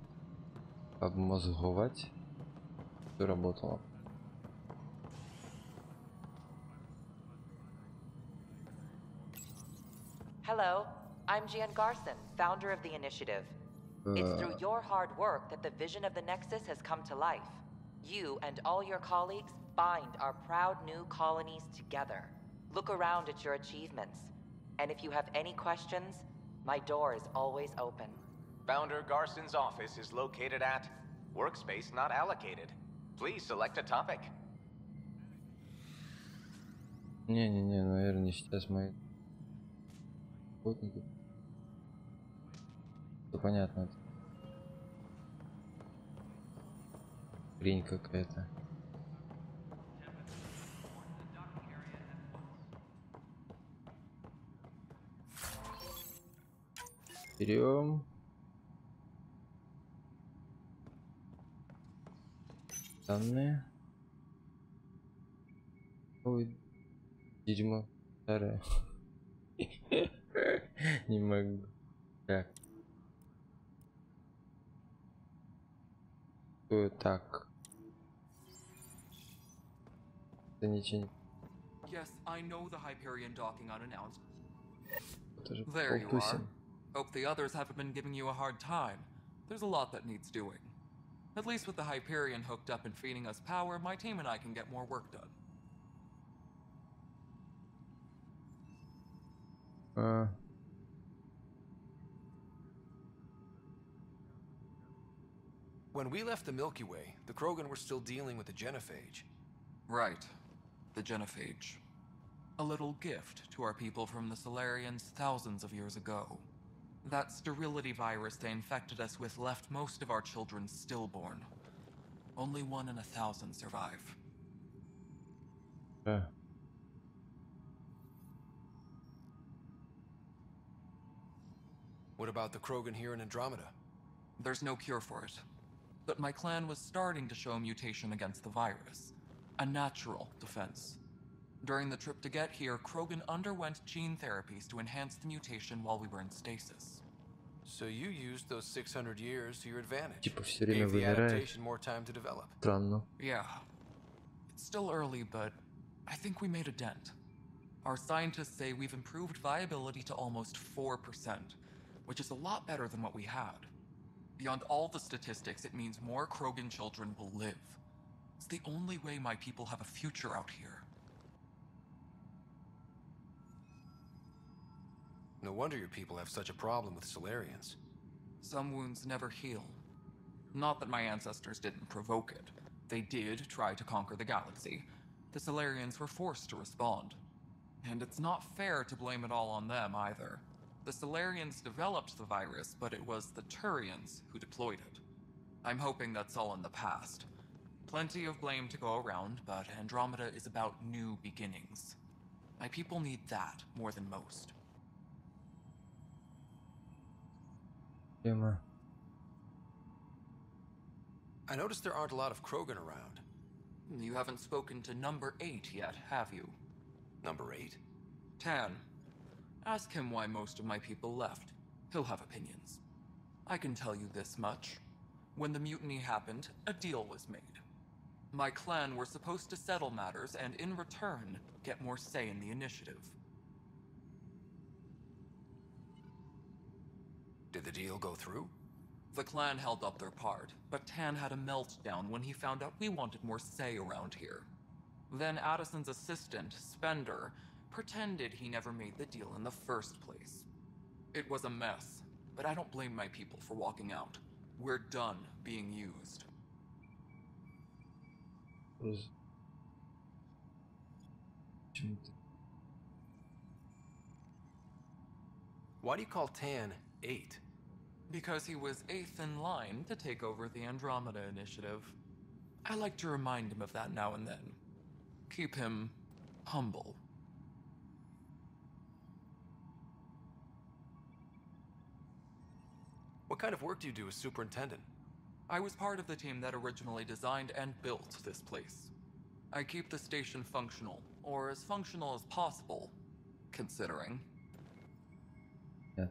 обмозговать, все работало. Hello, I'm Jean Garson, founder of the initiative. It's through your hard work that the vision of the Nexus has come to life. You and all your colleagues bind our proud new colonies together. Look around at your achievements. And if you have any questions, my door is always open. Founder Garson's office is located at Workspace Not Allocated. Please select a topic. Не, наверное, сейчас мои работники. Все понятно. Хрень какая-то. Берем. Данные. Ой, дерьмо. Старое. Не могу. Так. Так. Это ничего не... Yes, I know the Hyperion docking unannounced. Это же There you are. полтусин. Hope the others haven't been giving you a hard time. There's a lot that needs doing. At least with the Hyperion hooked up and feeding us power, my team and I can get more work done. When we left the Milky Way, the Krogan were still dealing with the genophage. Right. The genophage. A little gift to our people from the Solarians thousands of years ago. That sterility virus they infected us with left most of our children stillborn. Only 1 in 1,000 survive. What about the Krogan here in Andromeda? There's no cure for it. But my clan was starting to show a mutation against the virus. A natural defense. During the trip to get here, Krogan underwent gene therapies to enhance the mutation while we were in stasis. So you used those 600 years to your advantage. Типа все время Gave the вымирает. adaptation more time to develop. Странно. Yeah. It's still early, but I think we made a dent. Our scientists say we've improved viability to almost 4%, which is a lot better than what we had. Beyond all the statistics, it means more Krogan children will live. It's the only way my people have a future out here. No wonder your people have such a problem with Solarians. Some wounds never heal. Not that my ancestors didn't provoke it. They did try to conquer the galaxy. The Solarians were forced to respond. And it's not fair to blame it all on them either. The Solarians developed the virus, but it was the Turians who deployed it. I'm hoping that's all in the past. Plenty of blame to go around, but Andromeda is about new beginnings. My people need that more than most. I noticed there aren't a lot of Krogan around. You haven't spoken to number 8 yet, have you? Number 8? Tan. Ask him why most of my people left. He'll have opinions. I can tell you this much. When the mutiny happened, a deal was made. My clan were supposed to settle matters and, in return, get more say in the initiative. Did the deal go through? The clan held up their part, but Tan had a meltdown when he found out we wanted more say around here. Then Addison's assistant, Spender, pretended he never made the deal in the first place. It was a mess, but I don't blame my people for walking out. We're done being used. Why do you call Tan 8? Because he was 8th in line to take over the Andromeda initiative. I like to remind him of that now and then. Keep him humble. What kind of work do you do as superintendent? I was part of the team that originally designed and built this place. I keep the station functional, or as functional as possible, considering. Yeah.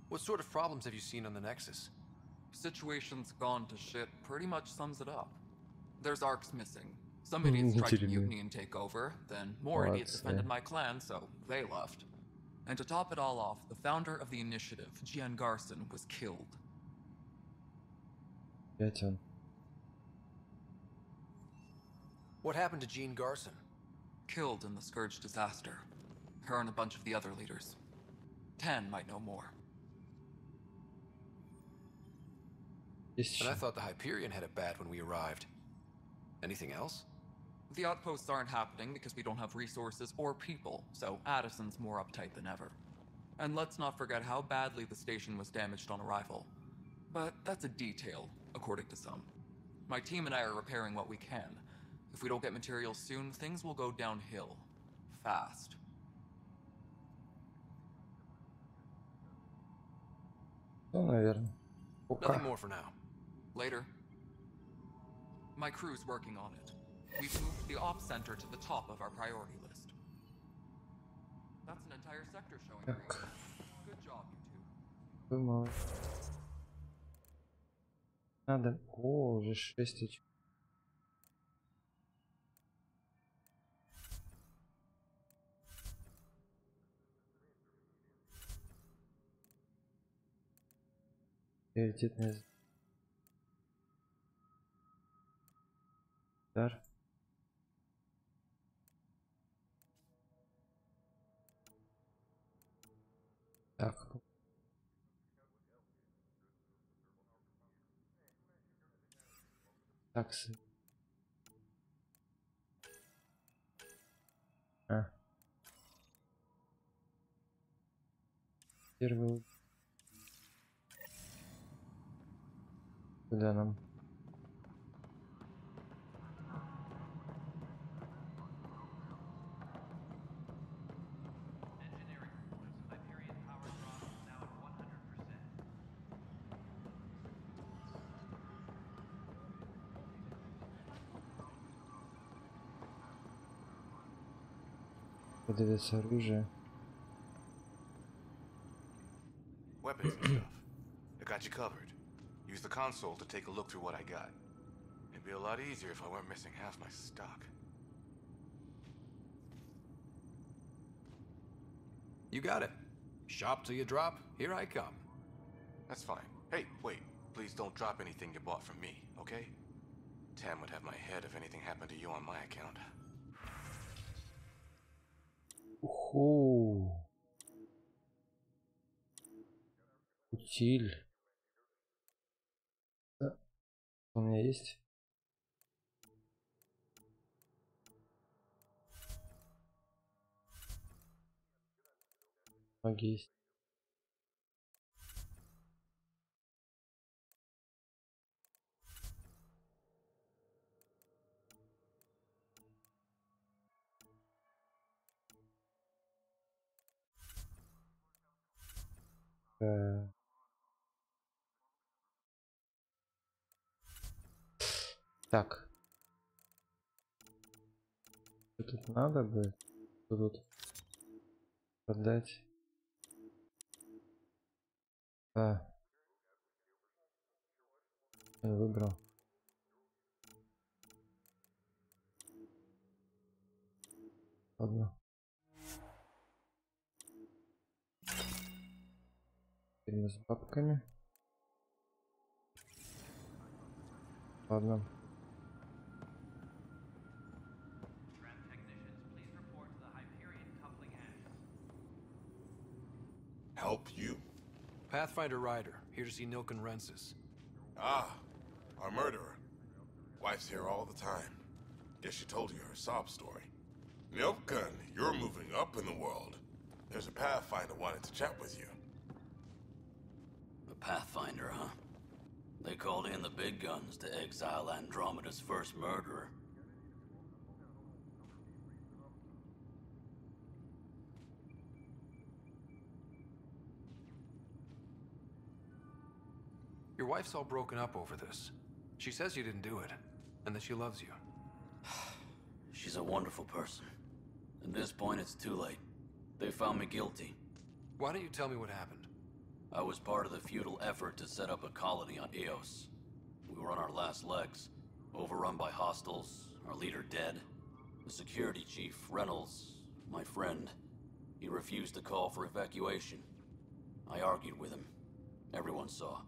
What sort of problems have you seen on the Nexus? Situation's gone to shit pretty much sums it up. There's arcs missing. Some idiots tried to mutiny and take over, then more idiots defended my clan, so they left. And to top it all off, the founder of the initiative, Gian Garson, was killed. What happened to Jean Garson? Killed in the Scourge disaster. Her and a bunch of the other leaders. Tan might know more. And I thought the Hyperion had it bad when we arrived. Anything else? The outposts aren't happening because we don't have resources or people, so Addison's more uptight than ever. And let's not forget how badly the station was damaged on arrival. But that's a detail, according to some. My team and I are repairing what we can. If we don't get materials soon, things will go downhill. Fast. Ну, наверное. Nothing more for now. Later. My crew's working on it. We've moved the ops center to the top of our priority list. That's an entire sector showing green. Good job, you two. Думаю. Надо. О, уже 6 очков. Приоритетный удар. Так. Таксы. Первый. Куда нам? Подавиться оружие. Weapons and stuff. I got you covered. Use the console to take a look through what I got. It'd be a lot easier if I weren't missing half my stock. You got it. Shop till you drop, here I come. That's fine. Hey, wait. Please don't drop anything you bought from me, okay? Tam would have my head if anything happened to you on my account. Уху. Утиль. Да. У меня есть. Маги есть. Так. Что тут надо бы? Что тут продать? Да. Я выбрал. Ладно. Теперь мы с бабками. Ладно. Help you? Pathfinder Ryder, here to see Nilken Rensis. Ah, our murderer. Wife's here all the time. Guess she told you her sob story. Nilken, you're moving up in the world. There's a Pathfinder wanted to chat with you. A Pathfinder, huh? They called in the big guns to exile Andromeda's first murderer. Your wife's all broken up over this. She says you didn't do it, and that she loves you. She's a wonderful person. At this point, it's too late. They found me guilty. Why don't you tell me what happened? I was part of the futile effort to set up a colony on Eos. We were on our last legs, overrun by hostiles, our leader dead. The security chief, Reynolds, my friend, he refused to call for evacuation. I argued with him. Everyone saw.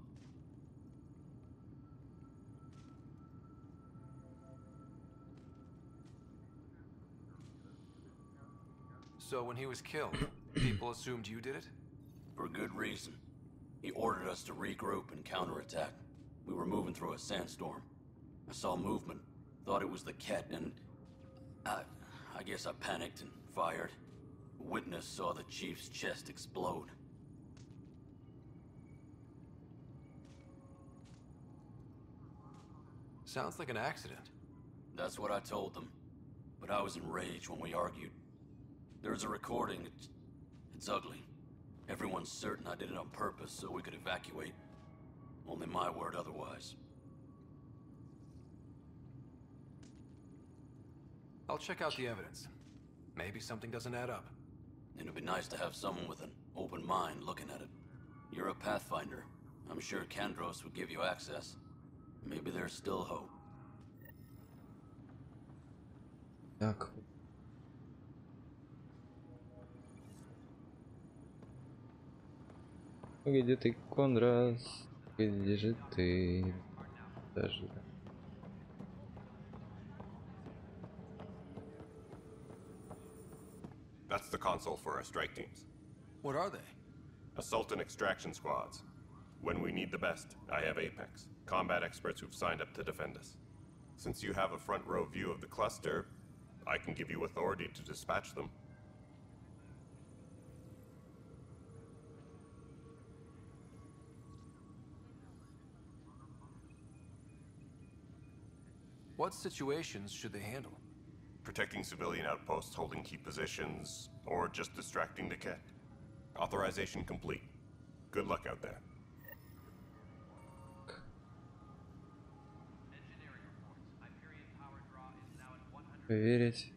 So when he was killed, people assumed you did it? For good reason. He ordered us to regroup and counterattack. We were moving through a sandstorm. I saw movement, thought it was the Ket, and I guess I panicked and fired. A witness saw the chief's chest explode. Sounds like an accident. That's what I told them. But I was enraged when we argued. There's a recording. It's ugly. Everyone's certain I did it on purpose so we could evacuate. Only my word otherwise. I'll check out the evidence. Maybe something doesn't add up. It'd be nice to have someone with an open mind looking at it. You're a Pathfinder. I'm sure Kandros would give you access. Maybe there's still hope. Так. Где ты, Конрас? Где же ты? Даже... That's the console for our strike teams. What are they? Assault and extraction squads. When we need the best, I have Apex, combat experts who've signed up to defend us. Since you have a front row view of the cluster, I can give you authority to dispatch them. What situations should they handle? Protecting civilian outposts, holding key positions, or just distracting the Ket. Authorization complete. Good luck out there. Проверить.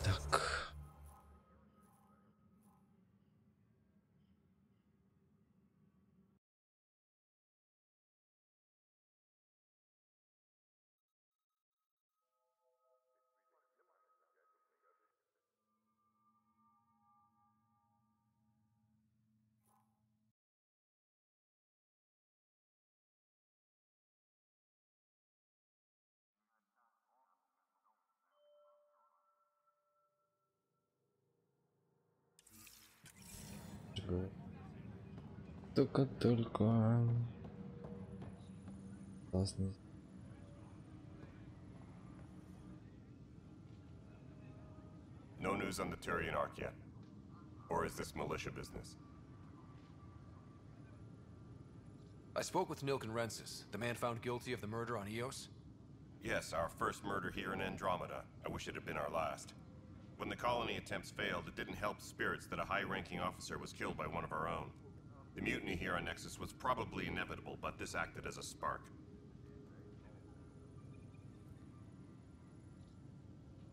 Так. Только. Классно. No news on the Turian Ark yet. Or is this militia business? I spoke with Nilken Rensis, the man found guilty of the murder on Eos. Yes, our first murder here in Andromeda. I wish it had been our last. When the colony attempts failed, it didn't help spirits that a high-ranking officer was killed by one of our own. The mutiny here on Nexus was probably inevitable, but this acted as a spark.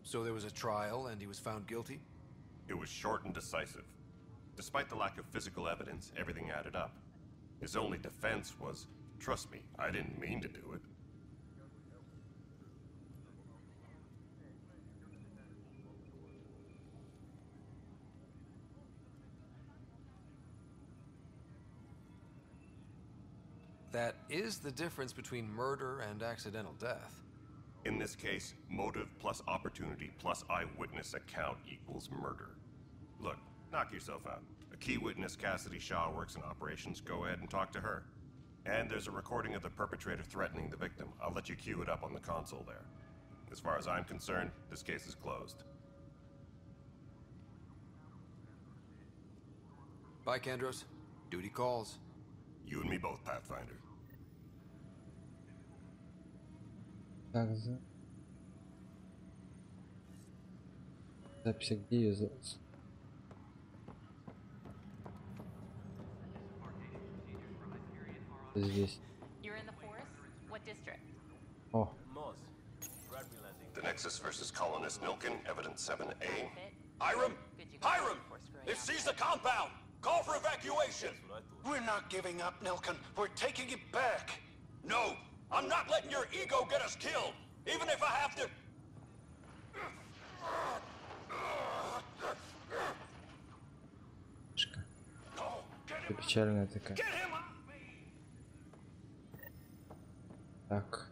So there was a trial and he was found guilty? It was short and decisive. Despite the lack of physical evidence, everything added up. His only defense was, trust me, I didn't mean to do it. That is the difference between murder and accidental death. In this case, motive plus opportunity plus eyewitness account equals murder. Look, knock yourself out. A key witness, Cassidy Shaw, works in operations. Go ahead and talk to her. And there's a recording of the perpetrator threatening the victim. I'll let you cue it up on the console there. As far as I'm concerned, this case is closed. Bye, Kandros. Duty calls. You and me both, Pathfinder. Запись, где ее запись? Здесь. О. The Nexus versus Colonist Nilken, Evidence 7A. Hiram! Hiram! They've seized the compound! Call for evacuation! We're not giving up, Nilken. We're taking it back. No! I'm not letting your ego get us killed! Even if I have to... Печальная такая. Так.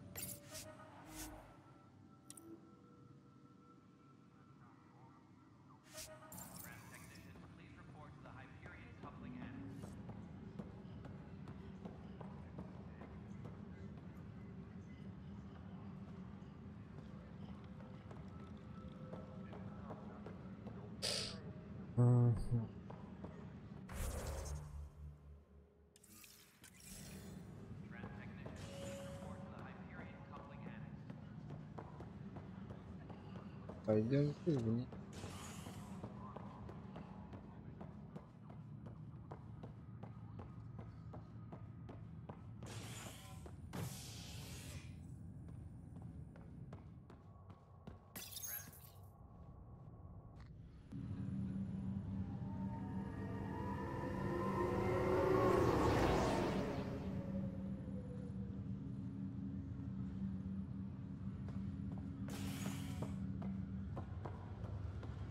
Пойдем вниз.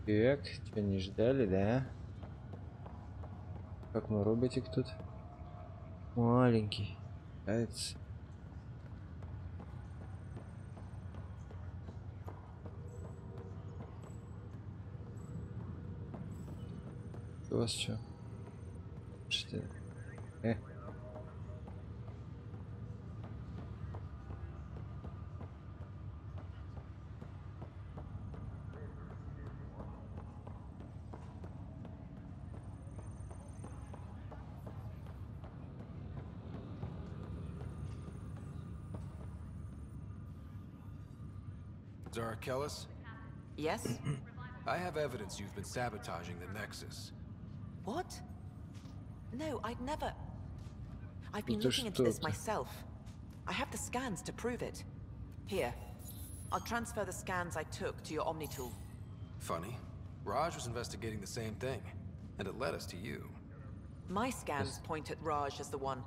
Так, что не ждали, да? Как мой роботик тут? Маленький. Нравится. У вас что? Что? Zara Kellis? Yes? I have evidence you've been sabotaging the Nexus. What? No, I'd never... I've been looking into this myself. I have the scans to prove it. Here. I'll transfer the scans I took to your Omni tool. Funny. Raj was investigating the same thing, and it led us to you. My scans point at Raj as the one.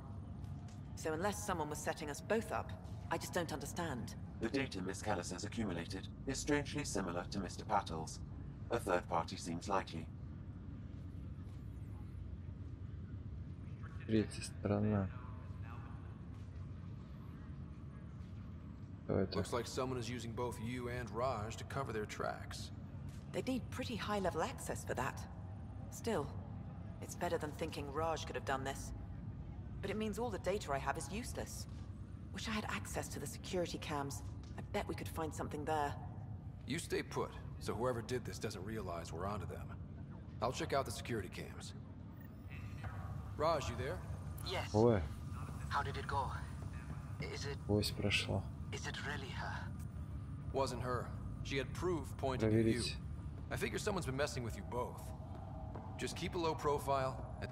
So unless someone was setting us both up, I just don't understand. The data Miss Callis has accumulated is strangely similar to Mr. Patel's. A third party seems likely. Третья сторона. Looks like someone is using both you and Raj to cover their tracks. They'd need pretty high-level access for that. Still, it's better than thinking Raj could have done this. But it means all the data I have is useless. Wish I had access to the security cams. I bet we could find something there. You stay put, so whoever did this doesn't realize we're onto them. I'll check out the security cams. Raj, you there? Yes. Ой. How did it go? Is it... Ось прошло. Is it really her? Wasn't her. She had proof pointing at you. I figure someone's been messing with you both. Just keep a low profile and...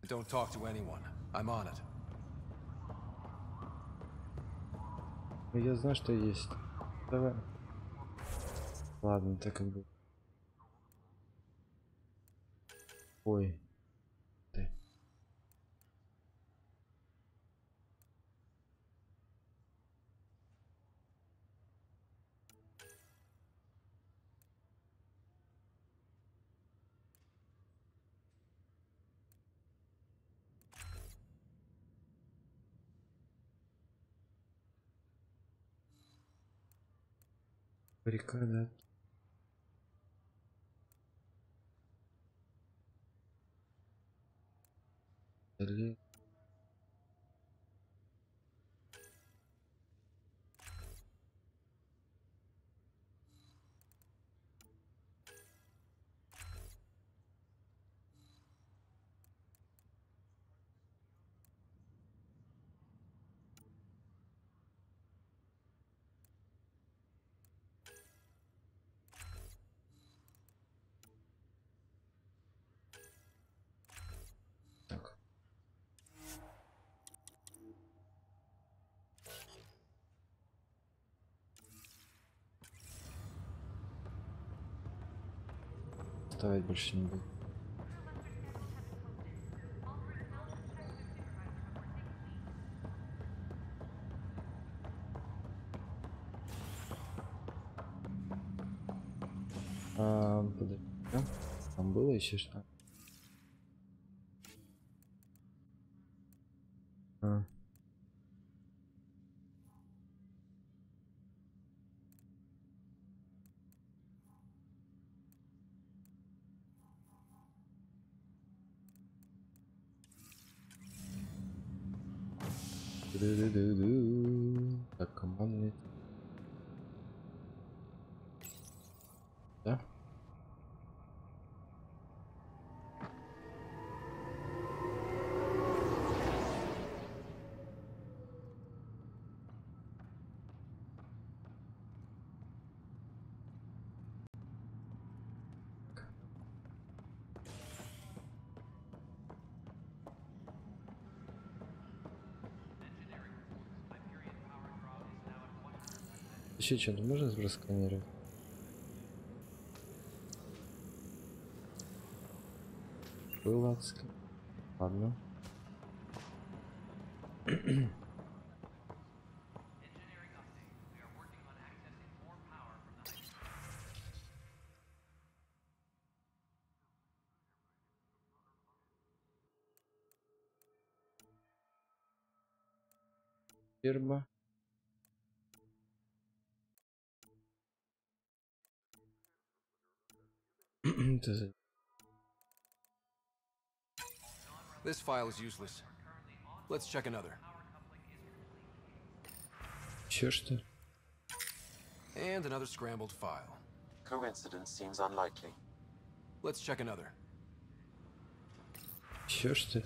Don't talk to anyone. I'm on it. Я знаю, что есть. Давай. Ладно, так как бы. Ой. Ты. Баррикада. Или... Вставать больше не буду. Подожди. Там было еще что? Так, командный. Да? Еще что-то можно просканировать? Было. Ладно. Ферма. This file is useless. Let's check another. Еще что? And another scrambled file. Coincidence seems unlikely. Let's check another. Еще что?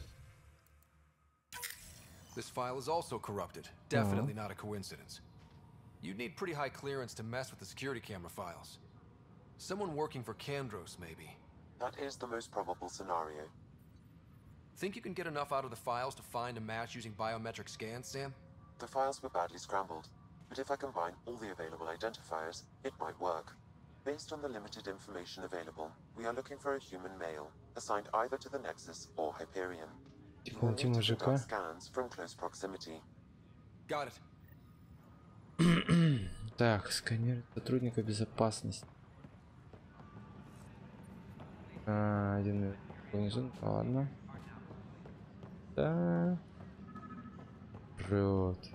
This file is also corrupted. Definitely not a coincidence. You'd need pretty high clearance to mess with the security camera files. Someone working for Kandros, maybe. That is the most probable scenario. Think you can get enough out of the files to find a match using biometric scans, Sam? The files were badly scrambled, but if I combine all the available identifiers, it might work. Based on the limited information available, we are looking for a human male, assigned either to the Nexus or Hyperion. We'll need to conduct scans from close proximity. Got it. Так, сканер сотрудника безопасности. Один внизу, ладно. Да. Прет.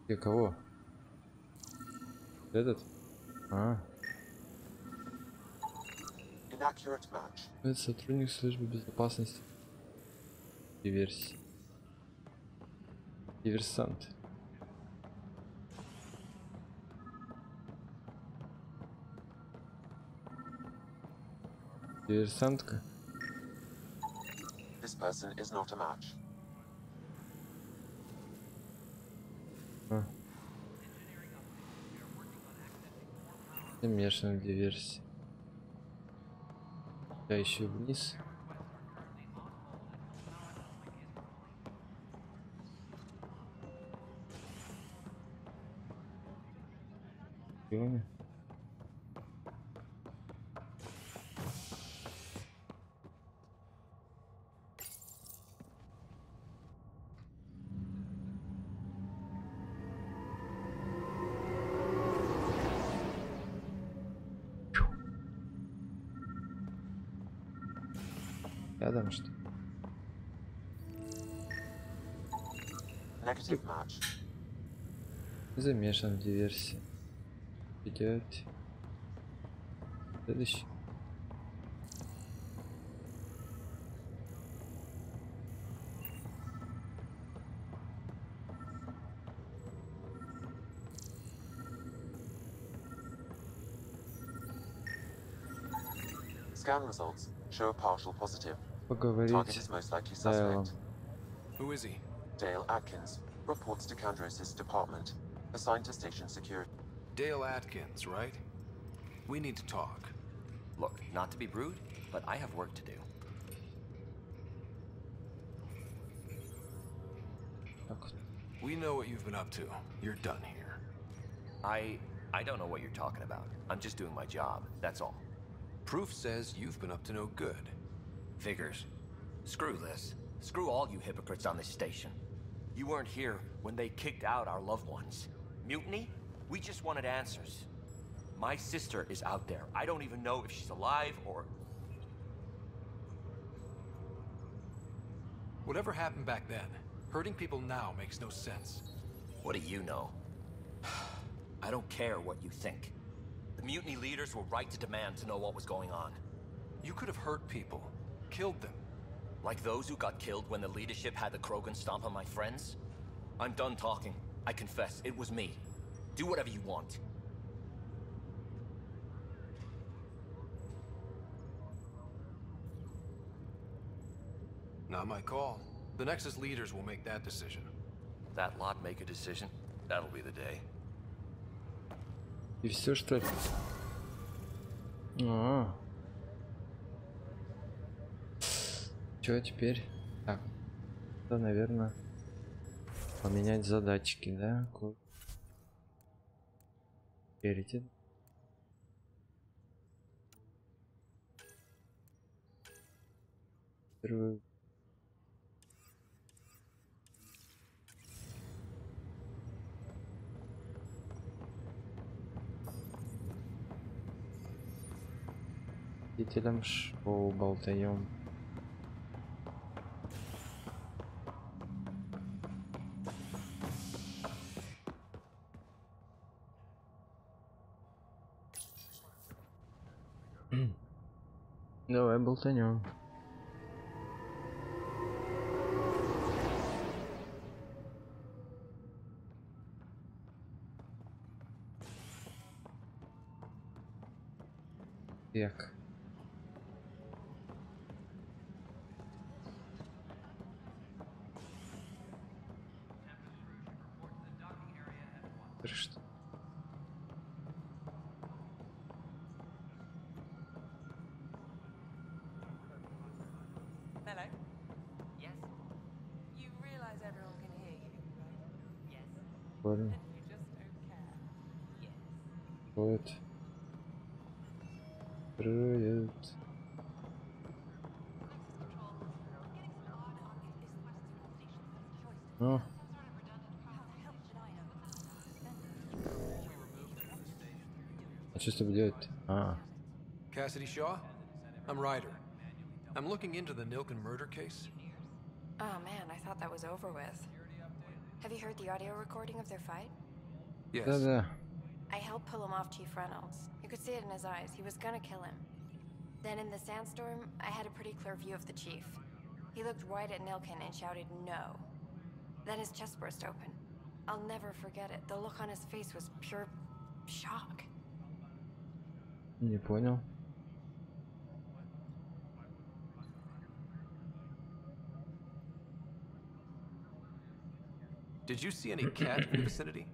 И кого? Этот? Это сотрудник службы безопасности. Диверсия. Диверсант. Диверсантка. This person is not a match. Замешан в диверсии. Я еще вниз. Сегодня. Рядом что? Negative match. Замешан в диверсии. Идет. Следующий. Scan results show a partial positive. Поговорить. Target is most likely suspect. Who is he? Dale Atkins reports to Kandros' department, assigned to station security. Dale Atkins, right? We need to talk. Look, not to be rude, but I have work to do. We know what you've been up to. You're done here. I don't know what you're talking about. I'm just doing my job, that's all. Proof says you've been up to no good. Figures. Screw this. Screw all you hypocrites on this station. You weren't here when they kicked out our loved ones. Mutiny? We just wanted answers. My sister is out there. I don't even know if she's alive or... Whatever happened back then, hurting people now makes no sense. What do you know? I don't care what you think. The mutiny leaders were right to demand to know what was going on. You could have hurt people, killed them. Like those who got killed when the leadership had the Krogan stomp on my friends? I'm done talking. I confess, it was me. Do whatever you want. Not my call. The Nexus leaders will make that decision. That lot make a decision? That'll be the day. И все, что ли? А. Чё теперь? Так. Да, наверное, поменять задатчики, да? Верите? Первую. Зрителям шоу болтаем. Давай болтанем. Так. Что? Hello? Yes? You realize everyone can hear you, right? Yes. Ладно. And you just don't care? Yes. Вот. Привет. Ну. А что с тобой делать? Cassidy Shaw? I'm Ryder. I'm looking into the Nilken murder case. Oh man, I thought that was over with. Have you heard the audio recording of their fight? Yes. Да-да. I helped pull him off Chief Reynolds. You could see it in his eyes. He was gonna kill him. Then in the sandstorm, I had a pretty clear view of the Chief. He looked right at Nilken and shouted, "No." Then his chest burst open. I'll never forget it. The look on his face was pure shock. Не понял. Did you see any cat in the vicinity?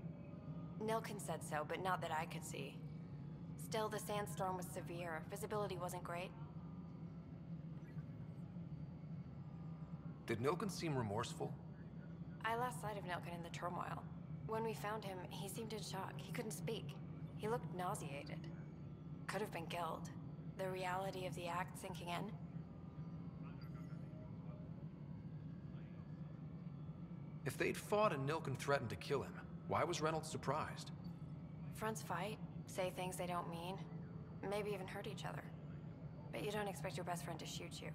Nilken said so, but not that I could see. Still, the sandstorm was severe. Visibility wasn't great. Did Nilken seem remorseful? I lost sight of Nilken in the turmoil. When we found him, he seemed in shock. He couldn't speak. He looked nauseated. Could have been killed. The reality of the act sinking in. If they'd fought and Nilken threatened to kill him, why was Reynolds surprised? Fronts fight, say things they don't mean, maybe even hurt each other. But you don't expect your best friend to shoot you.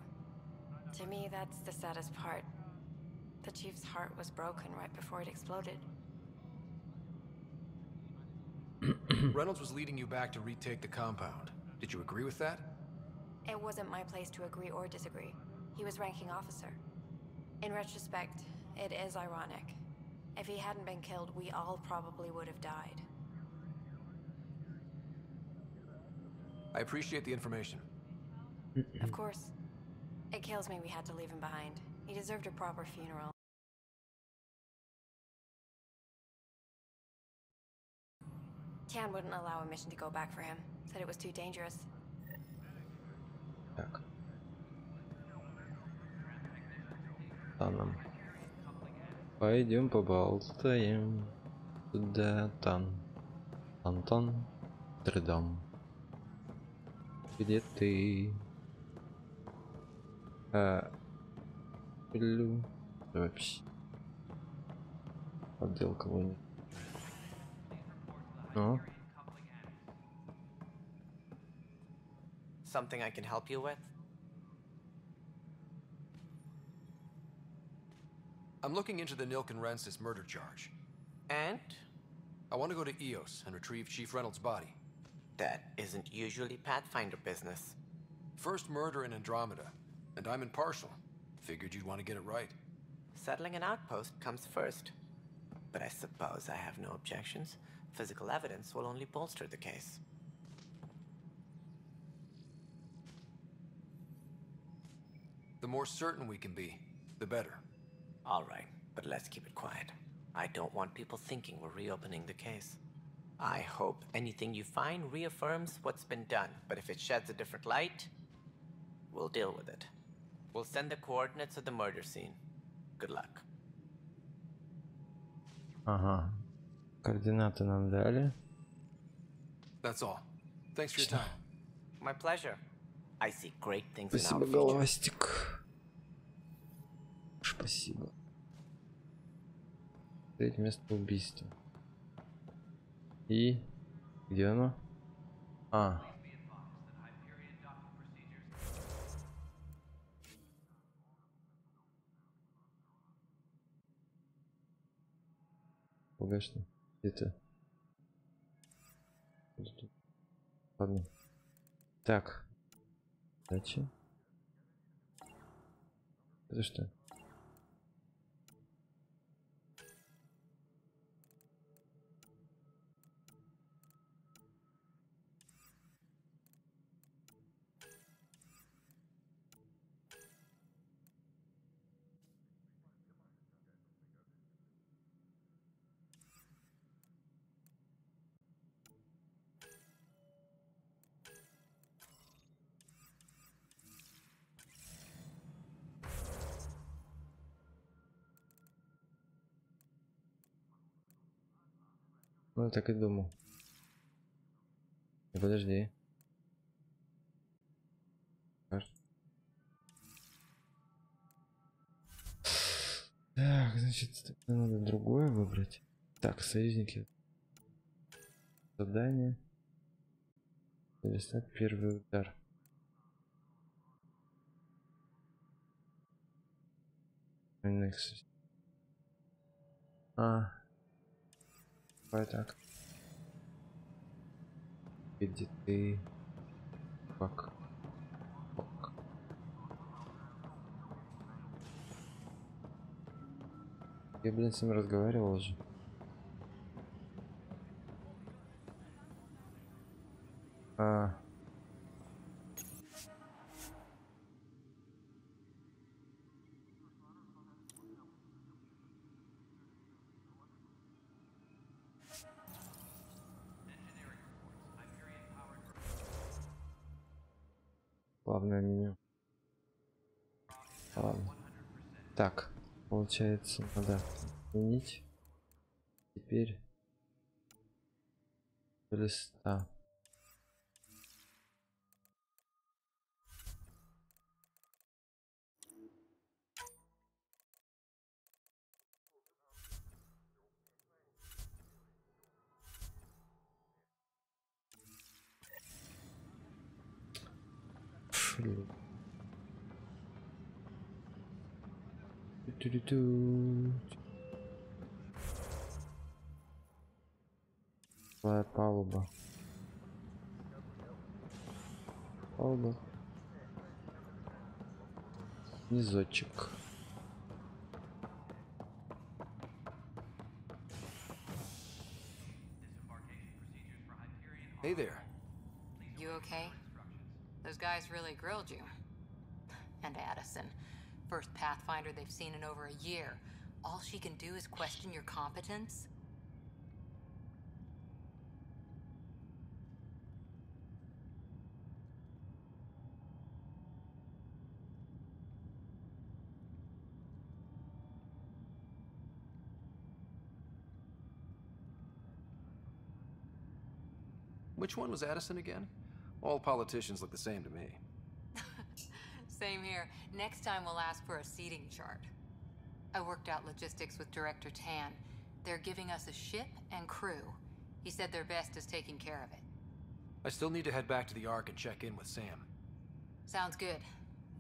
To me, that's the saddest part. The Chief's heart was broken right before it exploded. Reynolds was leading you back to retake the compound. Did you agree with that? It wasn't my place to agree or disagree. He was ranking officer. In retrospect, it is ironic. If he hadn't been killed, we all probably would have died. I appreciate the information. Of course. It kills me we had to leave him behind. He deserved a proper funeral. Tian wouldn't allow a mission to go back for him. Said it was too dangerous. Так. Таном. Пойдем поболтаем. Туда, Антон, Тридам. Где ты? Люблю. Вообще. Отдел кого-нибудь. Ну? Something I can help you with? I'm looking into the Nilkenrensis murder charge. And? I want to go to EOS and retrieve Chief Reynolds' body. That isn't usually Pathfinder business. First murder in Andromeda, and I'm impartial. Figured you'd want to get it right. Settling an outpost comes first. But I suppose I have no objections. Physical evidence will only bolster the case. The more certain we can be, the better. All right, but let's keep it quiet. I don't want people thinking we're reopening the case. I hope anything you find reaffirms what's been done, but if it sheds a different light, we'll deal with it. We'll send the coordinates of the murder scene. Good luck. Ага. Координаты нам дали. That's all. Thanks for your time. My pleasure. I see great things in our Спасибо, future. головастик. Спасибо. Третье место убийства. И где оно? А. Погашно. Где-то. Ладно. Так. Дальше. Это что? Ну, я так и думал. Подожди. Так, значит, надо другое выбрать. Так, союзники. Задание. Перестать первый удар. Nexus. А. Давай так. Где ты? Фак. Фак. Я, блин, с ним разговаривал уже. Главное меню. Ладно. Так, получается, надо изменить. Теперь листа. Палуба. Палуба. Низочек. Hey there. You okay? Those guys really grilled you. And Addison. First Pathfinder they've seen in over a year. All she can do is question your competence? Which one was Addison again? All politicians look the same to me. Same here. Next time we'll ask for a seating chart. I worked out logistics with Director Tan. They're giving us a ship and crew. He said their best is taking care of it. I still need to head back to the Ark and check in with Sam. Sounds good.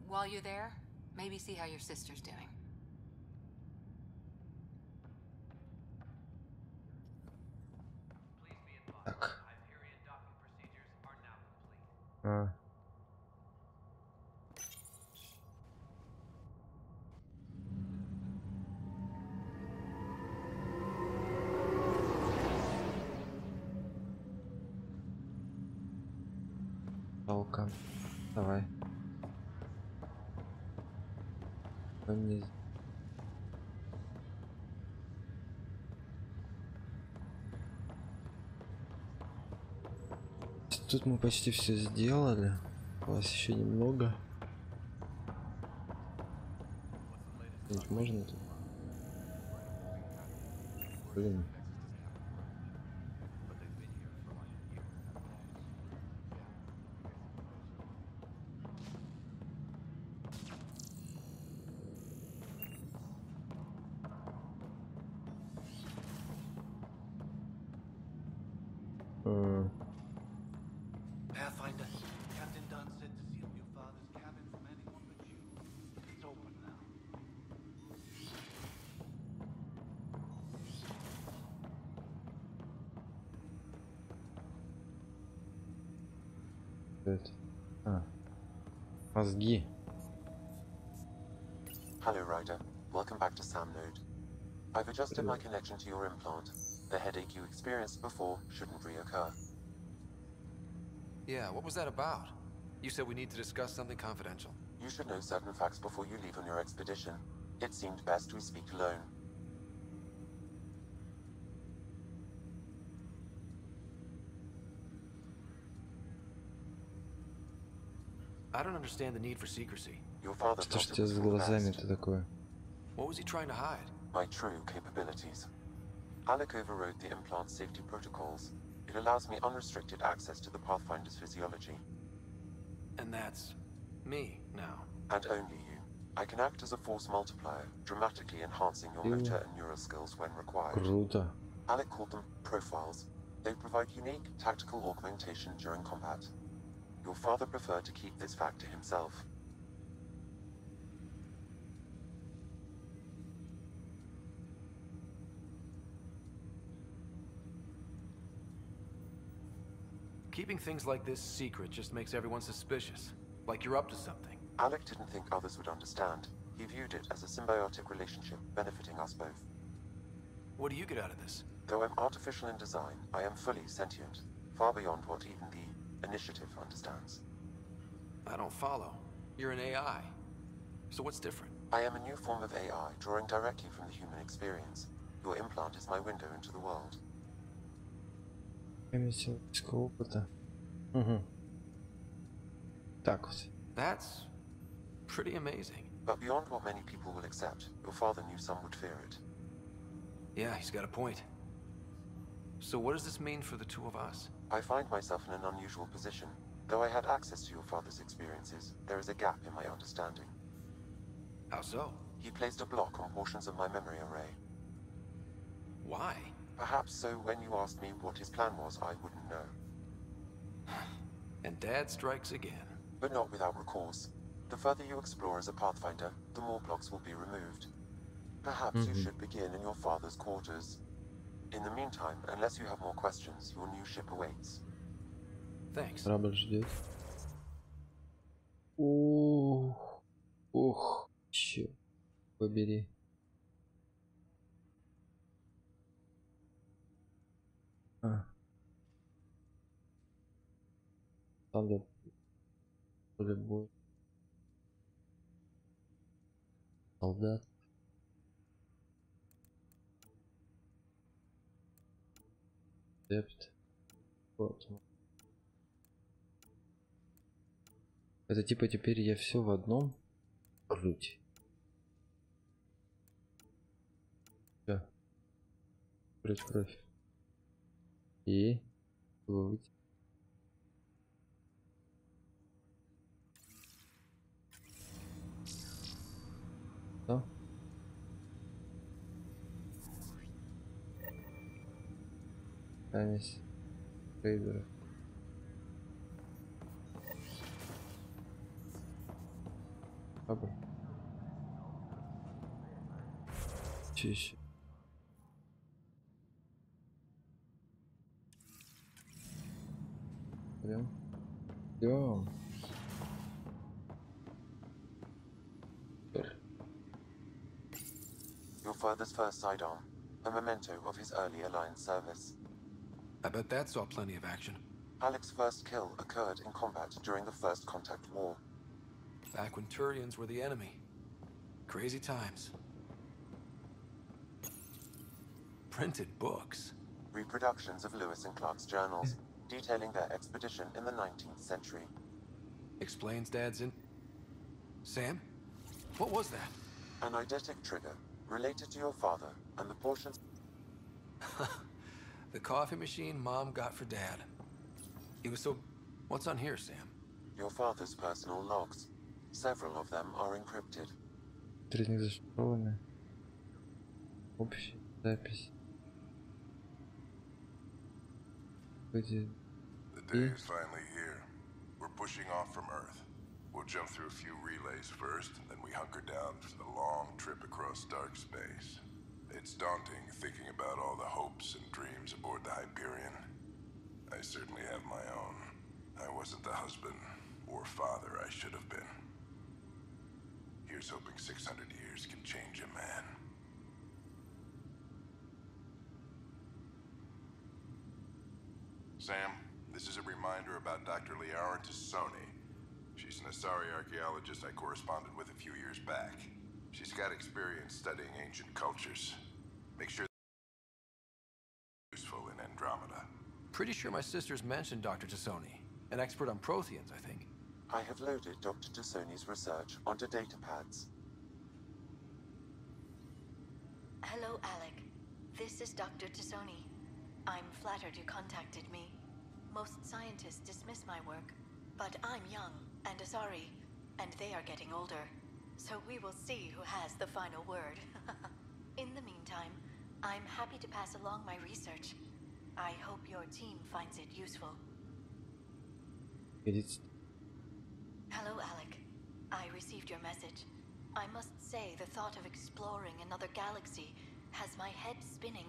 While you're there, maybe see how your sister's doing. Так. А. Жалко. Давай. Вниз. Тут мы почти все сделали. У вас еще немного. Можно тут? Блин. Pathfinder, Captain Dunn said to seal your father's cabin from anyone but you. It's open now. Это. А. Мозги. Hello, Ryder. Welcome back to Sam Node. I've adjusted my connection to your implant. The headache you experienced before shouldn't reoccur. Yeah, what was that about? You said we need to discuss something confidential. You should know certain facts before you leave on your expedition. It seemed best we speak alone. I don't understand the need for secrecy. Your father Что ж тебе с глазами-то такое? What was he trying to hide? My true capabilities. Alec overrode the implant safety protocols. It allows me unrestricted access to the Pathfinder's physiology. And that's me now. And only you. I can act as a force multiplier, dramatically enhancing your motor and neural skills when required. Круто. Alec called them profiles. They provide unique tactical augmentation during combat. Your father preferred to keep this fact to himself. Keeping things like this secret just makes everyone suspicious. Like you're up to something. Alec didn't think others would understand. He viewed it as a symbiotic relationship benefiting us both. What do you get out of this? Though I'm artificial in design, I am fully sentient, far beyond what even the Initiative understands. I don't follow. You're an AI. So what's different? I am a new form of AI, drawing directly from the human experience. Your implant is my window into the world. Опыта. Угу. Так вот. That's pretty amazing. But beyond what many people will accept, your father knew some would fear it. Yeah, he's got a point. So what does this mean for the two of us? I find myself in an unusual position. Though I had access to your father's experiences, there is a gap in my understanding. How so? He placed a block on portions of my memory array. Why? Perhaps so when you asked me what his plan was, I wouldn't know. And Dad strikes again. But not without recourse. The further you explore as a Pathfinder, the more blocks will be removed. Perhaps you should begin in your father's quarters. In the meantime, unless you have more questions, your new ship awaits. Thanks. Корабль ждет. Ух, ух, черт побери. Надо любой солдат. Депт. Вот. Это типа теперь я все в одном жуть. Все. Кровь. И выйти. Что? Камесь. Трейдеры. Добре. Чище. Прям. Идем. Your father's first sidearm, a memento of his early Alliance service. I bet that saw plenty of action. Alec's first kill occurred in combat during the First Contact War. Back when Turians were the enemy. Crazy times. Printed books. Reproductions of Lewis and Clark's journals, detailing their expedition in the 19th century. Explains Dad's in... Sam? What was that? An eidetic trigger, related to your father, and the portions... The coffee machine Mom got for Dad. It was so... What's on here, Sam? Your father's personal logs. Several of them are encrypted. Три из них зашифрованы. Общая запись. The day is finally here. We're pushing off from Earth. We'll jump through a few relays first, and then we hunker down for the long trip across dark space. It's daunting thinking about all the hopes and dreams aboard the Hyperion. I certainly have my own. I wasn't the husband or father I should have been. Here's hoping 600 years can change a man. Sam, this is a reminder about Dr. Liara Tassoni. She's an Asari archaeologist I corresponded with a few years back. She's got experience studying ancient cultures. Make sure useful in Andromeda. Pretty sure my sisters mentioned Dr. Tassoni. An expert on Protheans, I think. I have loaded Dr. Tassoni's research onto datapads. Hello, Alec. This is Dr. Tassoni. I'm flattered you contacted me. Most scientists dismiss my work, but I'm young and Asari, and they are getting older. So we will see who has the final word. In the meantime, I'm happy to pass along my research. I hope your team finds it useful. Hello, Alec. I received your message. I must say the thought of exploring another galaxy has my head spinning.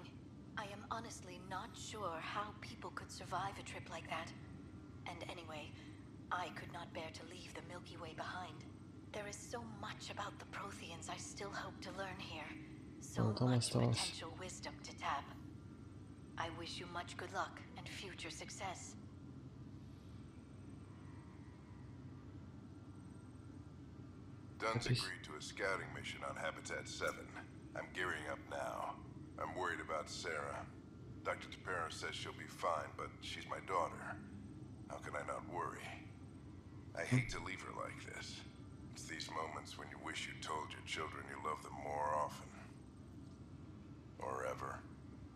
I am honestly not sure how people could survive a trip like that. And anyway, I could not bear to leave the Milky Way behind. There is so much about the Protheans I still hope to learn here. So much potential wisdom to tap. I wish you much good luck and future success. Dunn's agreed to a scouting mission on Habitat 7. I'm gearing up now. I'm worried about Sarah. Dr. Tapero says she'll be fine, but she's my daughter. How can I not worry? I hate to leave her like this. It's these moments when you wish you told your children you love them more often. Or ever.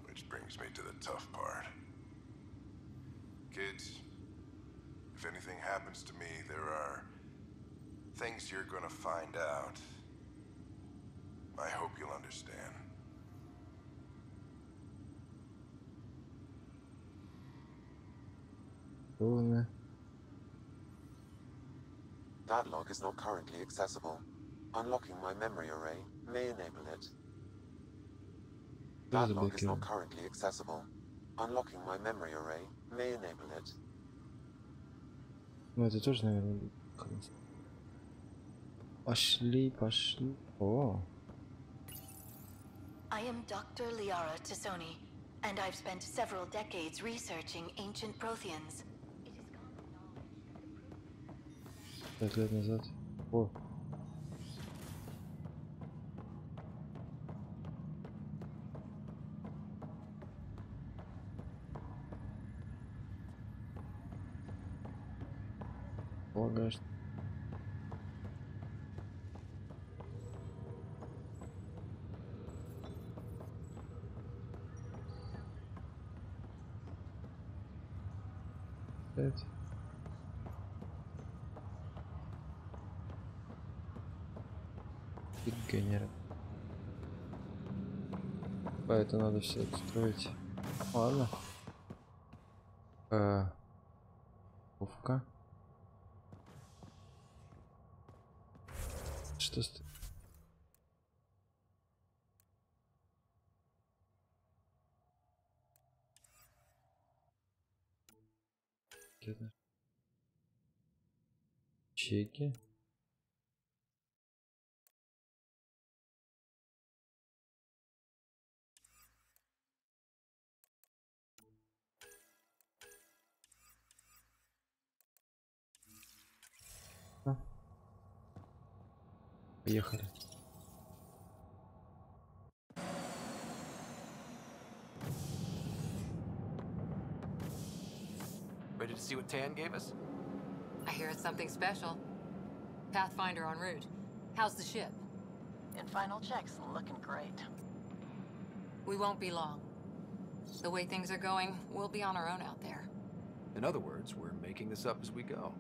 Which brings me to the tough part. Kids, if anything happens to me, there are things you're gonna find out. I hope you'll understand. That log is not currently accessible. Unlocking my memory array may enable it. That log is not currently accessible. Unlocking my memory array may enable it. Ну это тоже, наверное, пошли, пошли. О. I am Dr. Liara Tassoni, and I've spent several decades researching ancient Protheans. 5 лет назад. О. Полагаешь. Это. Генерал. Это надо все отстроить. Ладно. Овка. Что с... Чеки. Поехали. Ready to see what Tan gave us? I hear it's something special. Pathfinder en route. How's the ship? In final checks, looking great. We won't be long. The way things are going, we'll be on our own out there. In other words, we're making this up as we go.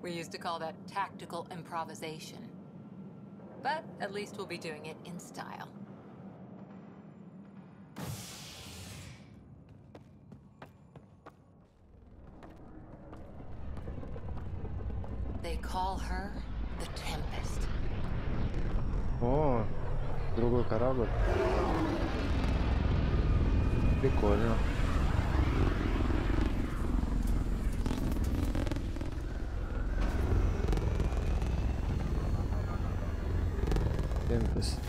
We used to call that tactical improvisation. But at least we'll be doing it in style. They call her the Tempest. О, другой корабль. Прикольно. Темпест.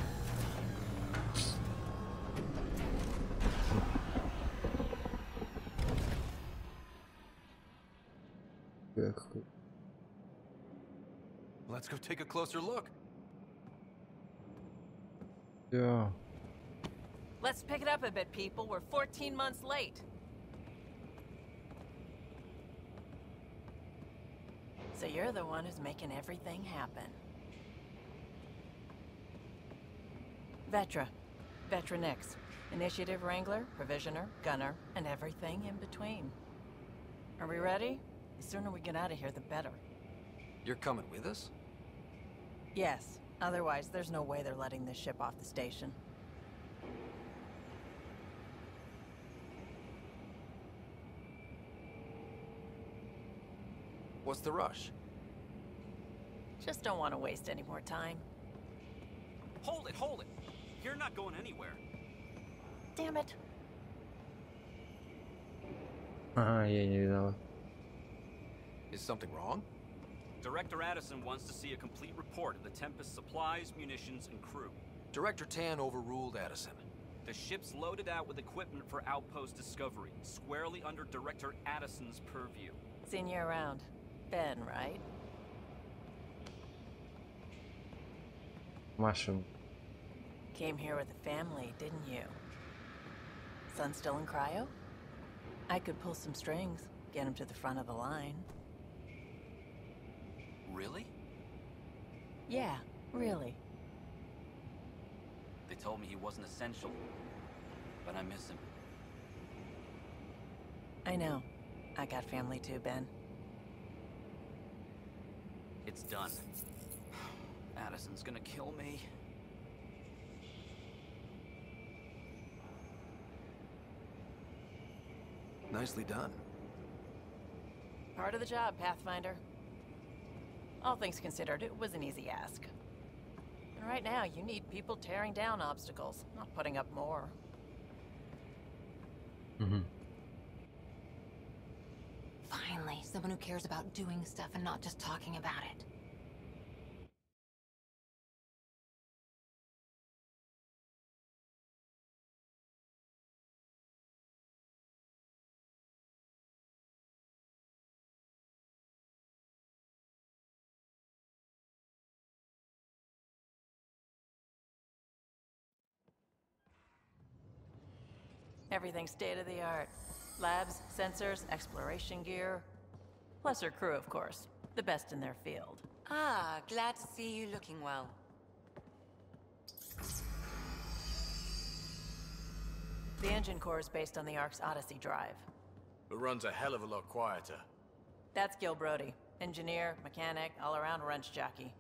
Let's go take a closer look. Yeah. Let's pick it up a bit, people. We're 14 months late. So you're the one who's making everything happen. Vetra. Vetra Nix. Initiative Wrangler, Provisioner, Gunner, and everything in between. Are we ready? The sooner we get out of here, the better. You're coming with us? Yes. Otherwise, there's no way they're letting this ship off the station. What's the rush? Just don't want to waste any more time. Hold it, hold it! You're not going anywhere. Damn it. Ага, я не видала. Is something wrong? Director Addison wants to see a complete report of the Tempest's supplies, munitions, and crew. Director Tan overruled Addison. The ship's loaded out with equipment for outpost discovery, squarely under Director Addison's purview. Seen you around. Ben, right? Mushroom. Came here with a family, didn't you? Son still in cryo? I could pull some strings, get him to the front of the line. Really? Yeah, really. They told me he wasn't essential, but I miss him. I know. I got family too, Ben. It's done. Addison's gonna kill me. Nicely done. Part of the job, Pathfinder. All things considered, it was an easy ask. And right now, you need people tearing down obstacles, not putting up more. Finally, someone who cares about doing stuff and not just talking about it. Everything's state-of-the-art. Labs, sensors, exploration gear. Plus her crew, of course. The best in their field. Ah, glad to see you looking well. The engine core is based on the Ark's Odyssey drive. It runs a hell of a lot quieter. That's Gil Brody. Engineer, mechanic, all-around wrench jockey.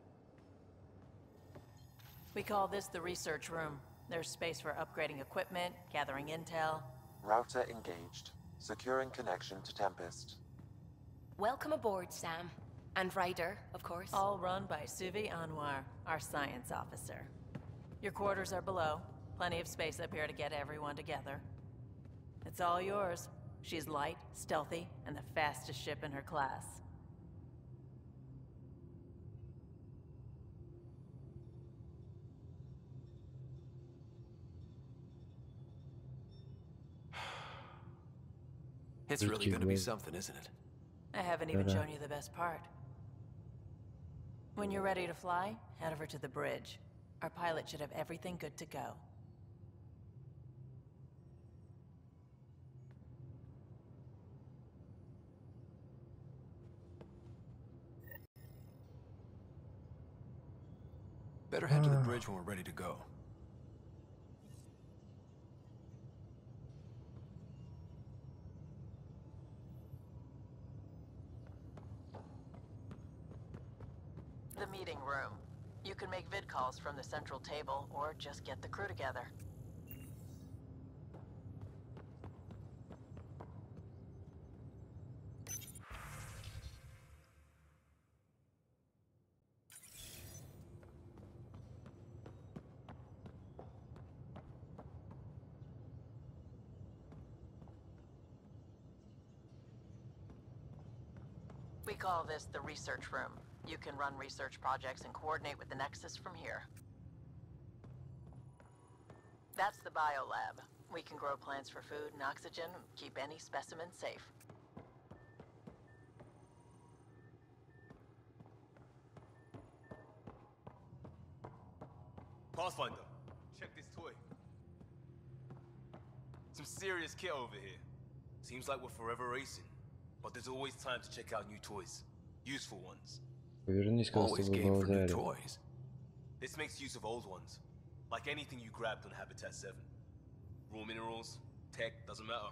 We call this the research room. There's space for upgrading equipment, gathering intel. Router engaged. Securing connection to Tempest. Welcome aboard, Sam. And Ryder, of course. All run by Suvi Anwar. our science officer. Your quarters are below. Plenty of space up here to get everyone together. It's all yours. She's light, stealthy, and the fastest ship in her class. It's really gonna be something, isn't it? I haven't even shown you the best part. When you're ready to fly, head over to the bridge. Our pilot should have everything good to go. Better head to the bridge when we're ready to go. The meeting room. You can make vid calls from the central table, or just get the crew together. We call this the research room. You can run research projects and coordinate with the Nexus from here. That's the biolab. We can grow plants for food and oxygen, keep any specimen safe. Pathfinder, check this toy. Some serious kit over here. Seems like we're forever racing, but there's always time to check out new toys. Useful ones. Повернись, когда с тобой было заряд. This makes use of old ones, like anything you grabbed on Habitat 7. Raw minerals, tech, doesn't matter.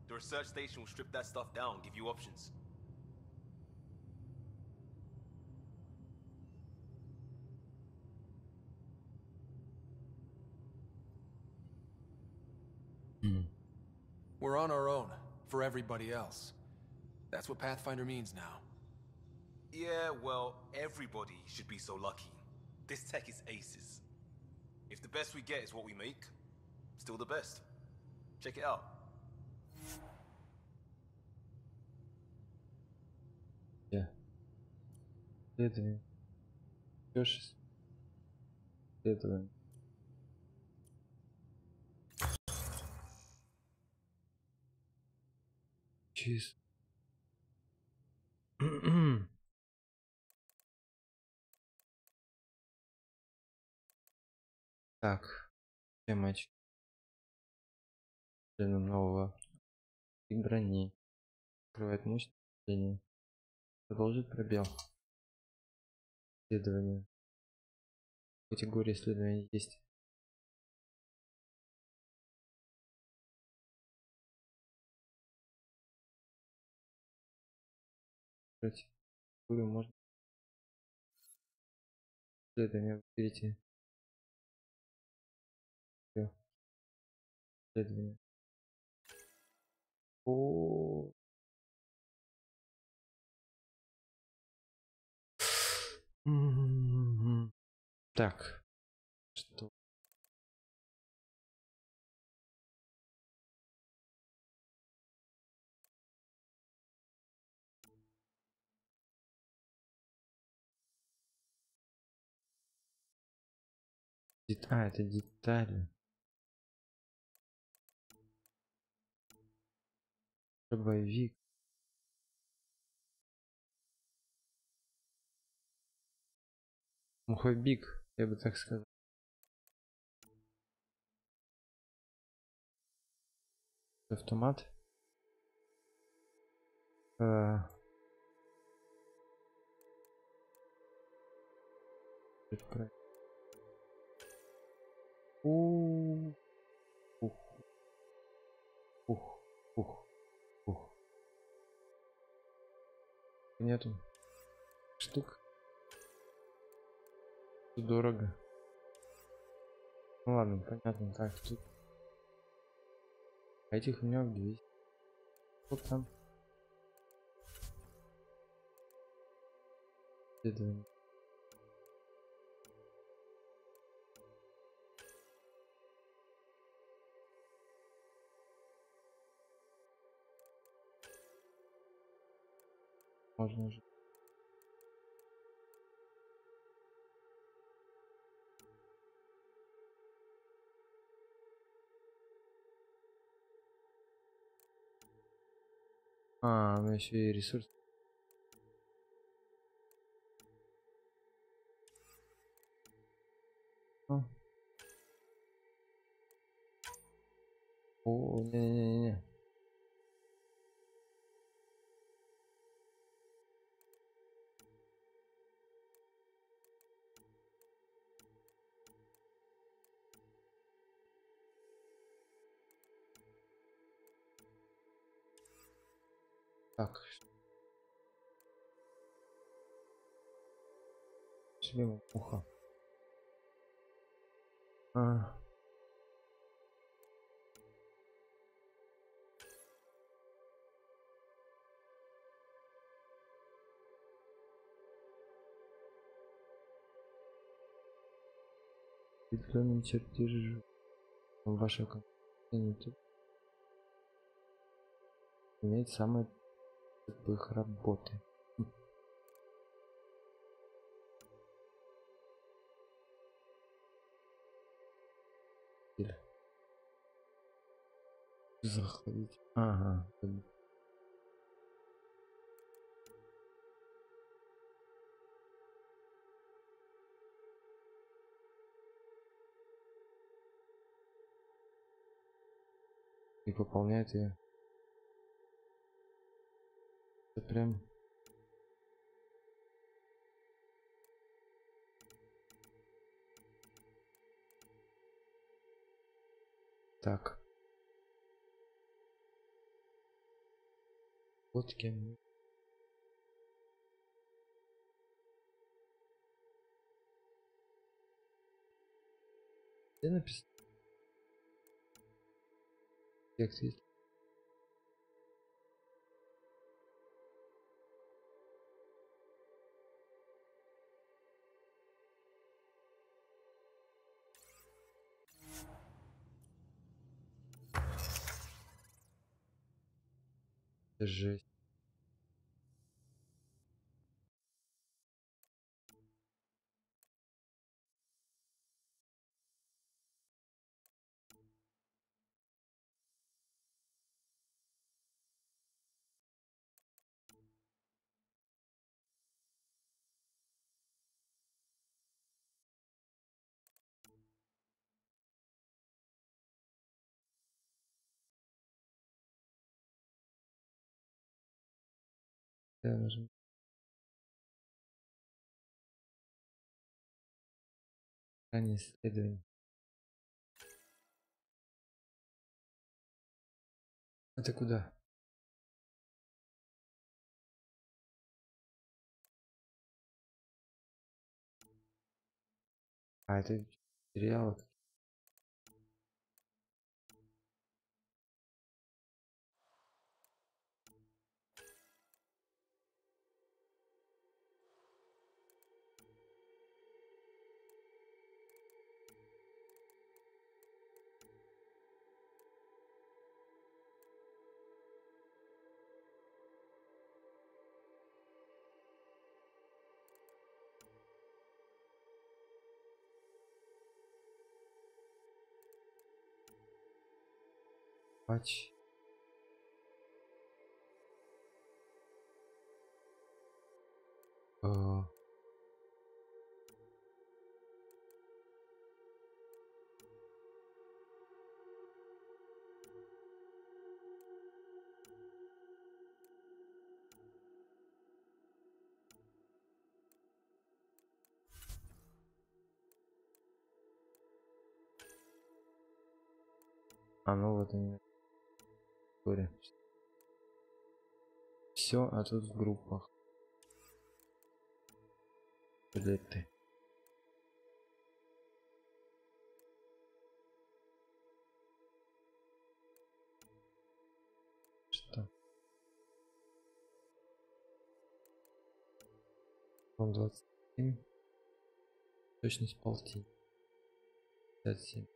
The research station will strip that stuff down, give you options. We're on our own, for everybody else. That's what Pathfinder means now. Yeah, well, everybody should be so lucky. This tech is aces. If the best we get is what we make, still the best. Check it out. Yeah. Исследование. Исследование. Чисто. Так, матч нового и брони. Открывает мощность. Продолжить пробел. Исследование. Категория исследования есть. Категорию можно. Исследование выберите. Исследование. О. Так. Что? А, это детали. Боевик. Мухобик, я бы так сказал. Автомат. Ух. Нету штук. Дорого. Ну ладно, понятно. Так, тут. А этих у меня 200. Вот там. Исследование. Можно уже. У меня еще и ресурс. О, не-не-не. Так. Себе ухо. Определенный чертеж вашего компьютера имеет самые тупых работы. Заходить. Ага. И пополняет ее. Это прям. Так. Вот кем. Где написано? Текст есть. Жесть. Я нажму. Ранее исследование. Это куда? Это сериал. Матч. Ну вот они. Все, а тут в группах. Билеты. Что? Он 27. Точность полтинник. 57.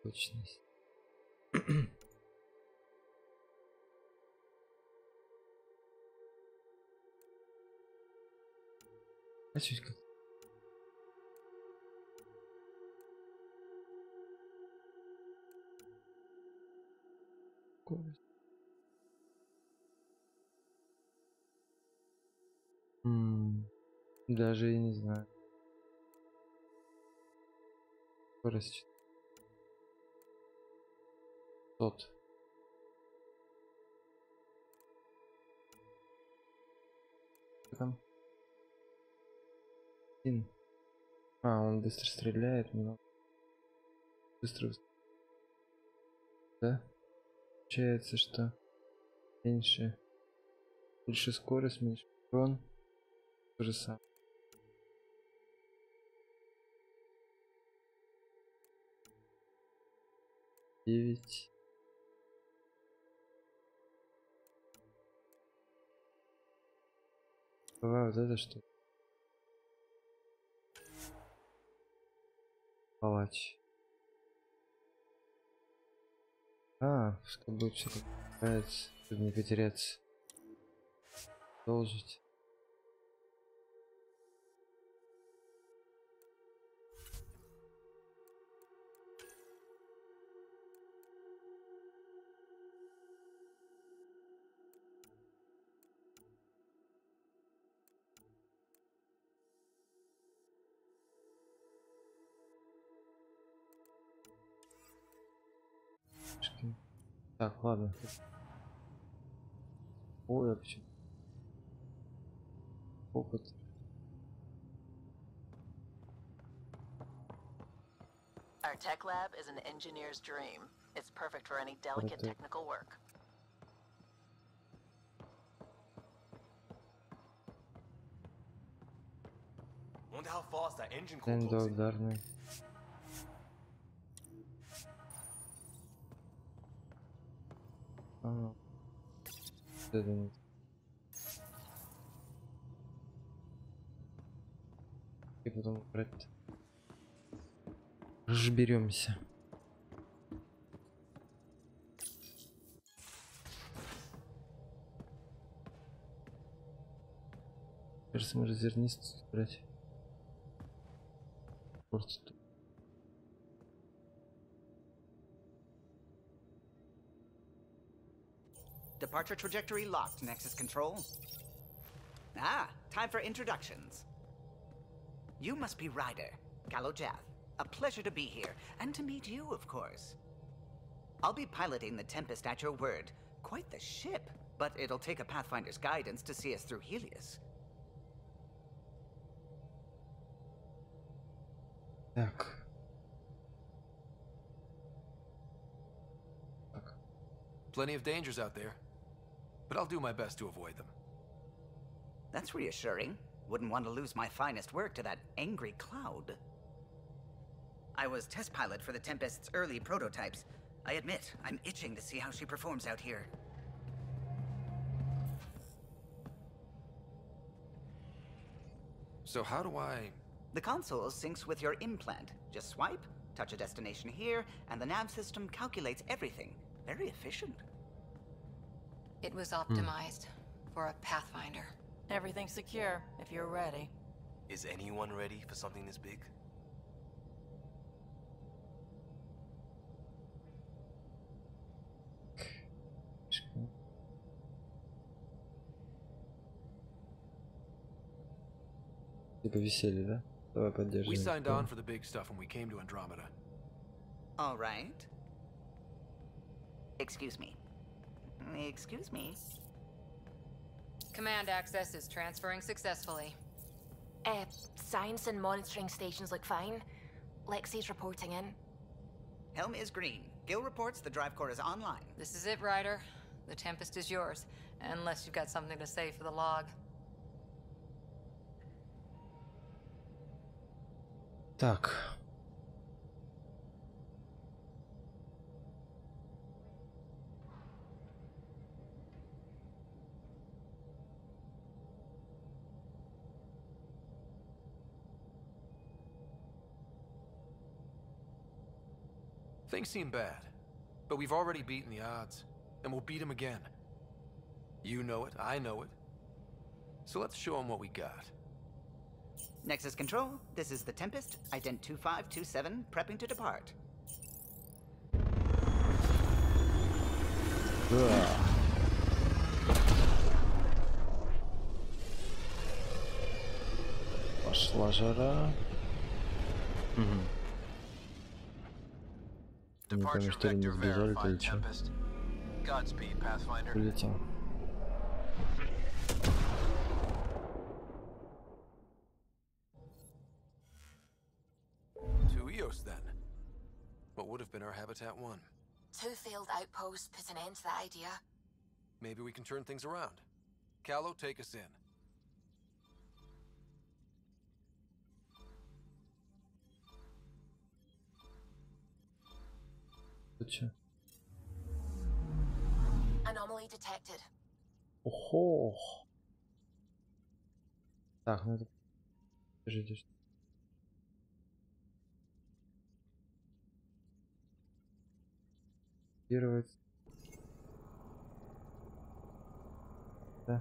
Точность. А чуть как. Даже и не знаю. Скорость. Тот. Что там? Он быстро стреляет, но быстро. Да? Получается, что меньше. Больше скорость, меньше урон. То же самое. 9. Вот это что? Палач. Чтобы все нравится, чтобы не потеряться. Продолжить. Так, ладно. Ой, а почему? Опыт. Our tech lab is an engineer's dream. It's perfect for any delicate technical work. Wonder how fast that engine core closes. Ударный. И потом брать. Разберемся. Кажется, можно зернистую брать. Departure trajectory locked, Nexus Control. Time for introductions. You must be Ryder, Galojath. A pleasure to be here, and to meet you, of course. I'll be piloting the Tempest at your word. Quite the ship, but it'll take a Pathfinder's guidance to see us through Helios. Так. Plenty of dangers out there, but I'll do my best to avoid them. That's reassuring. Wouldn't want to lose my finest work to that angry cloud. I was test pilot for the Tempest's early prototypes. I admit, I'm itching to see how she performs out here. So how do I... The console syncs with your implant. Just swipe, touch a destination here, and the nav system calculates everything. Very efficient. It was optimized for a Pathfinder. Everything's secure, if you're ready. Is anyone ready for something this big? Типа веселье, да? Давай поддержим. We signed on for the big stuff when we came to Andromeda. All right. Excuse me. Excuse me. Command access is transferring successfully. Science and monitoring stations look fine. Lexi's reporting in. Helm is green. Gil reports the drive core is online. This is it, Ryder. The Tempest is yours, unless you've got something to say for the log. Так. Things seem bad, but we've already beaten the odds, and we'll beat them again. You know it, I know it. So let's show them what we got. Nexus Control, this is the Tempest, ident 2527, prepping to depart. Пошла жара. Не помню, что ли не сбежали, то или что. Улетел. To Eos, then. What would have been our Habitat 1? 2 failed outposts put an end to that idea. Maybe we can turn things around. Callow, take us in. Anomaly detected. Ого. Так, ну это... Подожди. Первое. Да.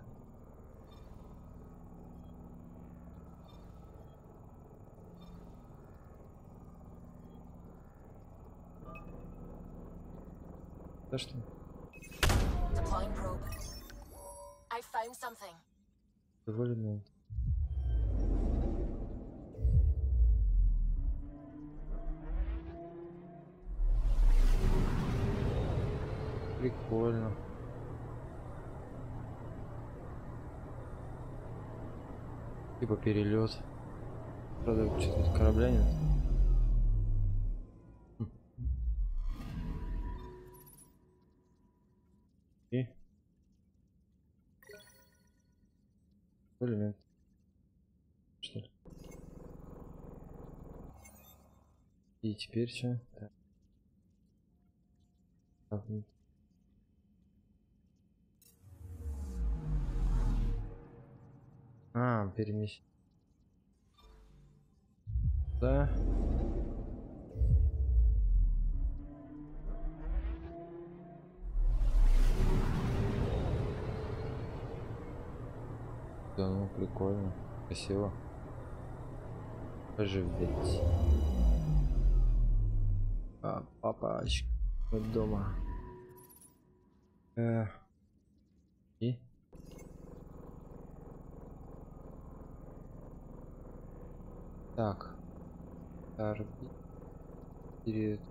Да что? Deploying probe. I found something. Довольно. Прикольно. Типа перелет. Правда, что-то тут корабля нет. И? Элемент. Что ли? И теперь что? Так. Перемещение. Да. Да, ну прикольно, красиво. Оживить. Папочка дома. И? Так. Перед.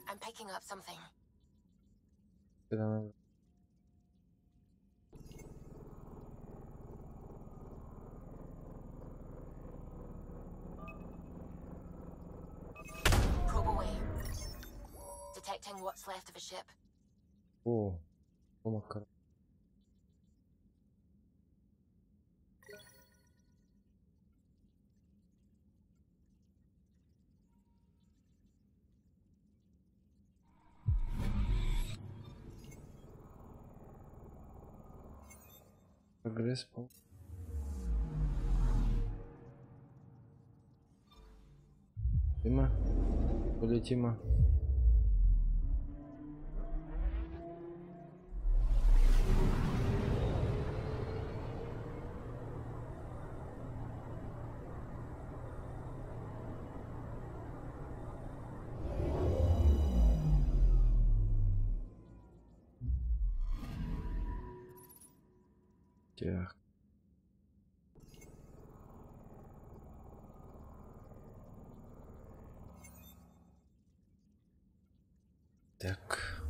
I'm picking up something. Probe away. Detecting what's left of a ship. О, помогай. Прогресс. Дима, полетима. Так. Так.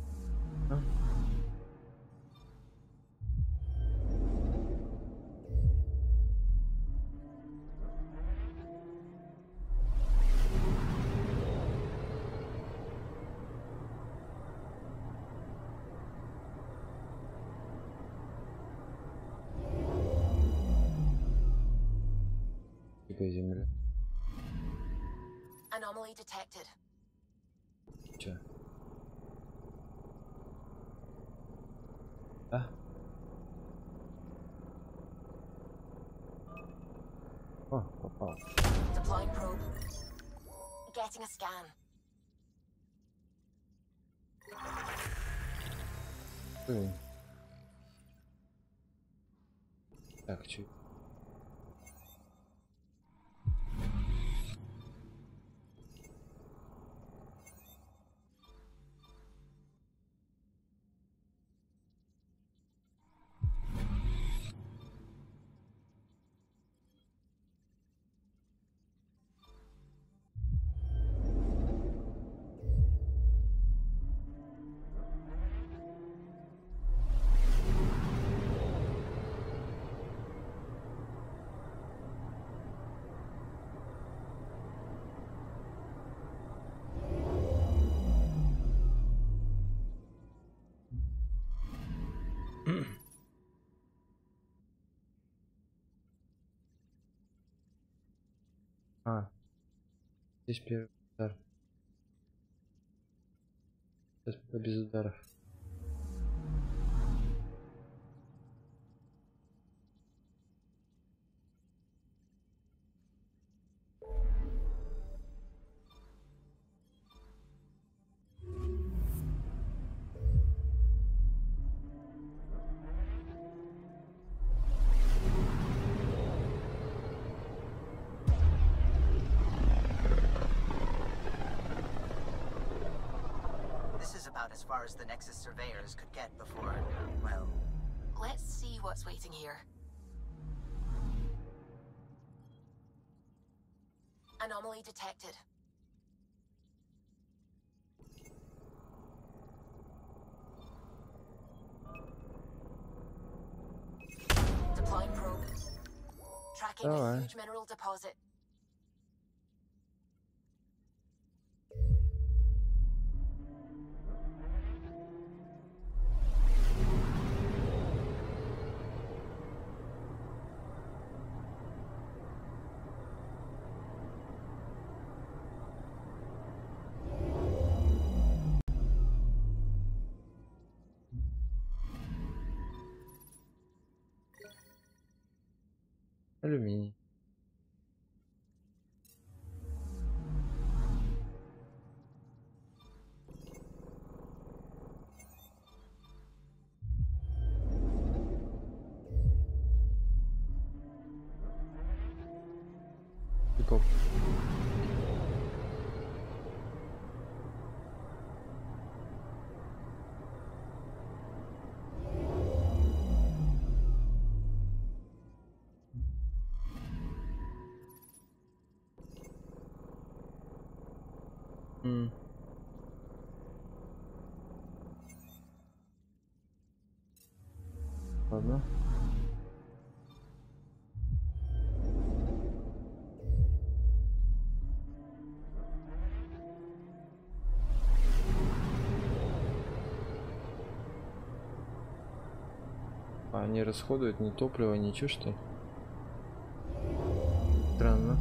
по земле. Anomaly detected. Че? А? О, попал. Deploying probe. Getting a scan. Так, чуть. А, здесь первый удар. Сейчас пока без ударов. This is about as far as the Nexus surveyors could get before, well... Let's see what's waiting here. Anomaly detected. Deploying probe. Tracking a huge mineral deposit. Алюминий. Типа. Ладно. А они расходуют ни топливо, ничего, что ли? Странно.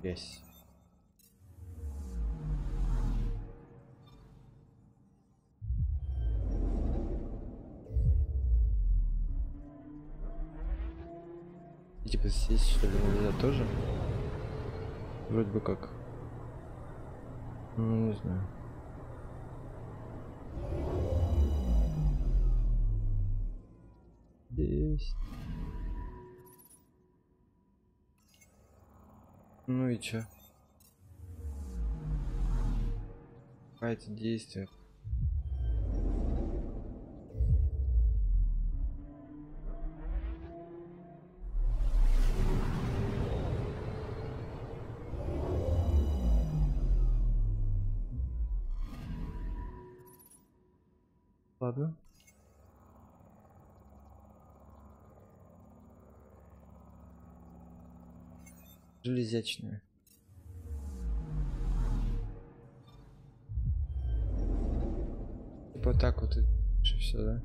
Весь. И типа здесь что ли нельзя тоже? Вроде бы как. Ну, не знаю. Здесь. Ну и чё? Какое-то действие. Ладно. Железячная. типа вот так вот и все, да?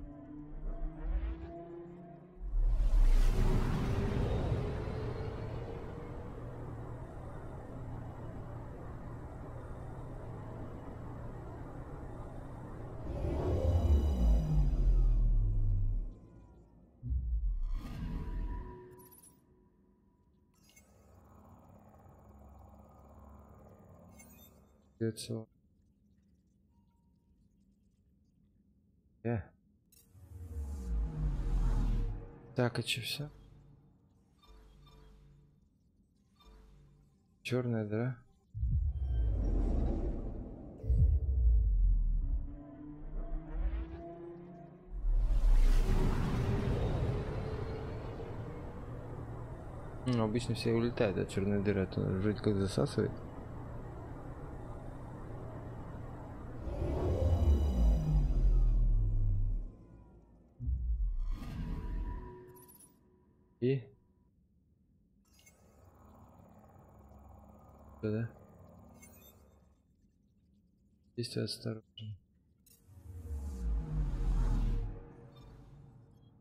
Все. Так, а че все? Черная дыра. Ну, обычно все улетают от черной дыры, а то вроде как засасывает. И? Да? Здесь осторожно.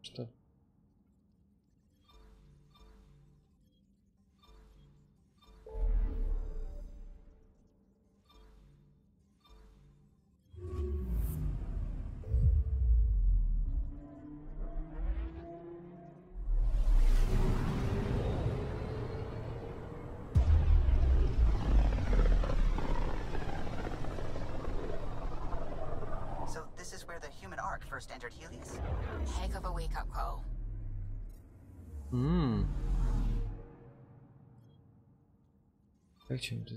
Что? So this is where the human ark first entered Helios? Heck of a wake-up call. Как чем-то?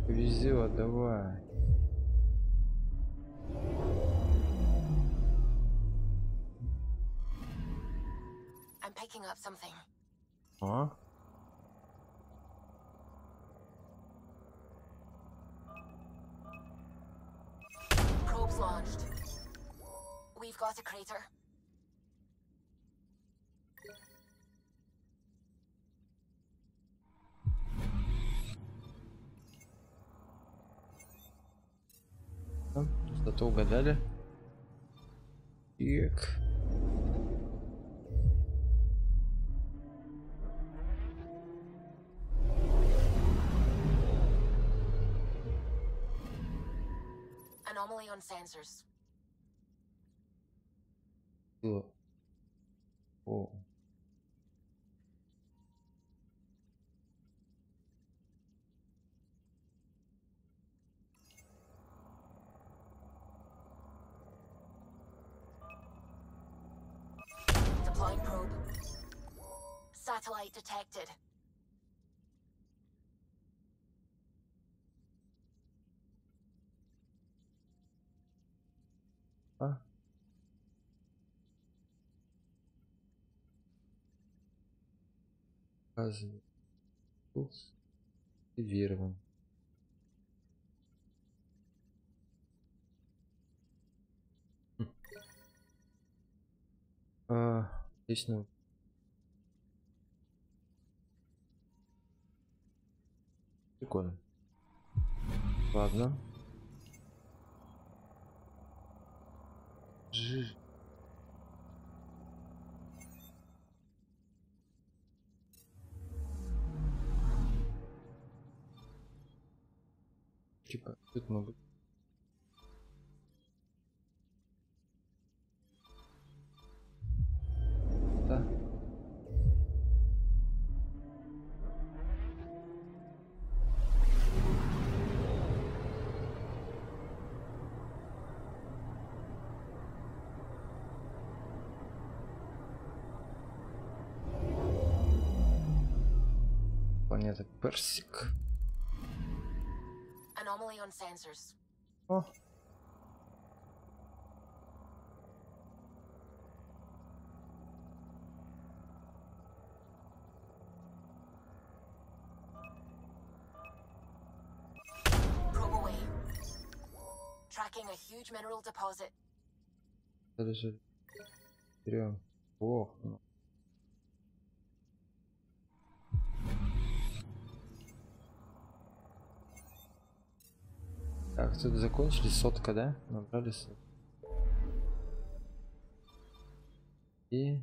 Везет, давай. I'm picking up something. А? Probes launched. We've got a crater. Зато угадали. Так. Anomaly on sensors. О. Deploying probe. Satellite detected. А? Активирован. Отлично. Прикольно. Ладно. Типа, тут могут. Да. Планета Персик. Anomaly on sensors. О. Probe away. Tracking a huge mineral deposit. Даже берем. Ох. Так, тут закончили сотка, да? Набрали сотку. И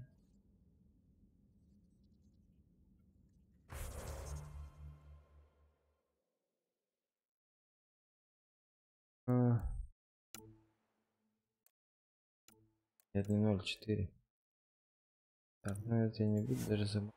это не 0,4. Так, ну это я не буду даже забыть.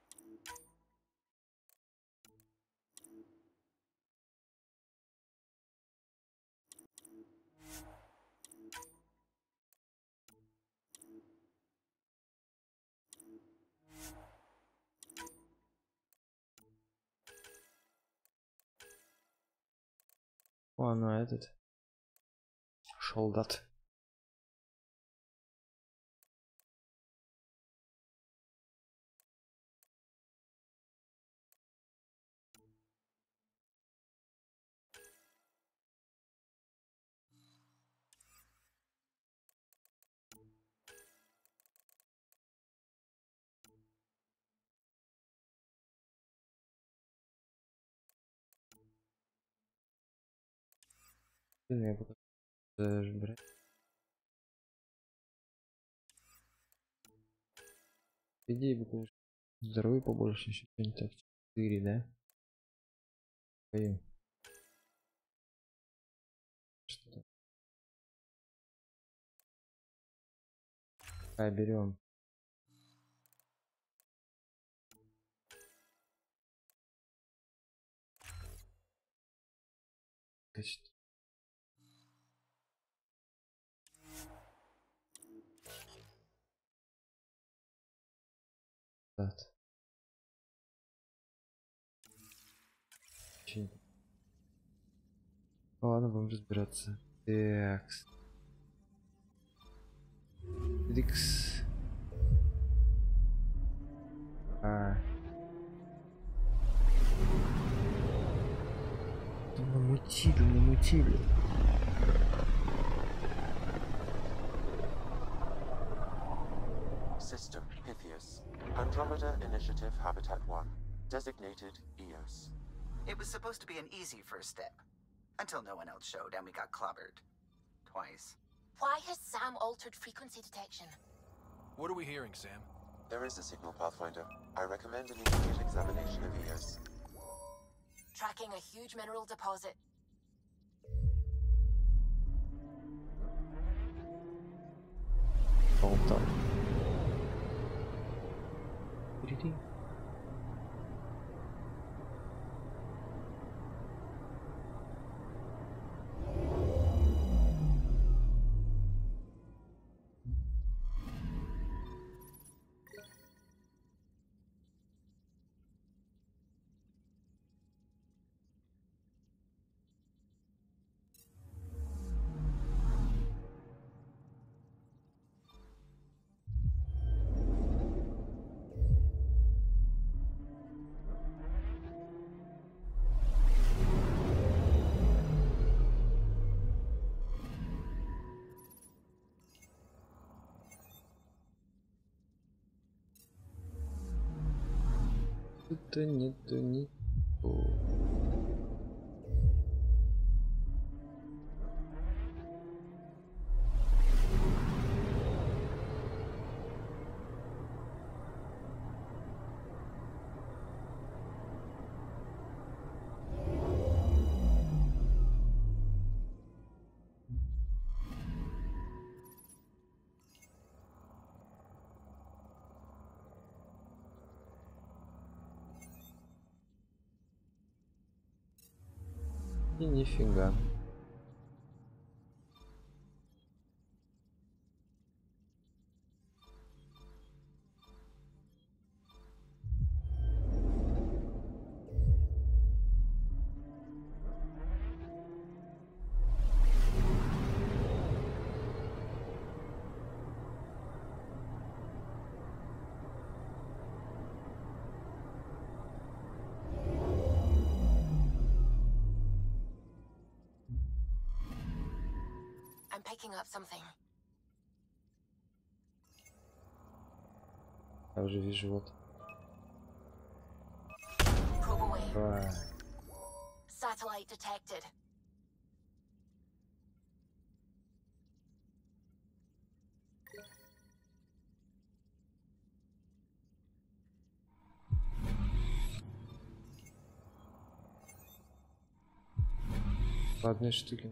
О, ну этот солдат. Я буду брать. По идее бы здоровье побольше, еще что-нибудь так. 4, да? Пою. Что-то. Берем. Значит. Так. Ладно, будем разбираться. Такс. Трикс. Намутили. System Pythias. Andromeda Initiative Habitat 1. Designated EOS. It was supposed to be an easy first step. Until no one else showed and we got clobbered. Twice. Why has Sam altered frequency detection? What are we hearing, Sam? There is a signal, Pathfinder. I recommend an immediate examination of EOS. Tracking a huge mineral deposit. Болтал. Впереди. Это нету ничего. И нифига. I'm picking up something. Я уже вижу вот. Probe away. Давай. Satellite detected. По одной штуке.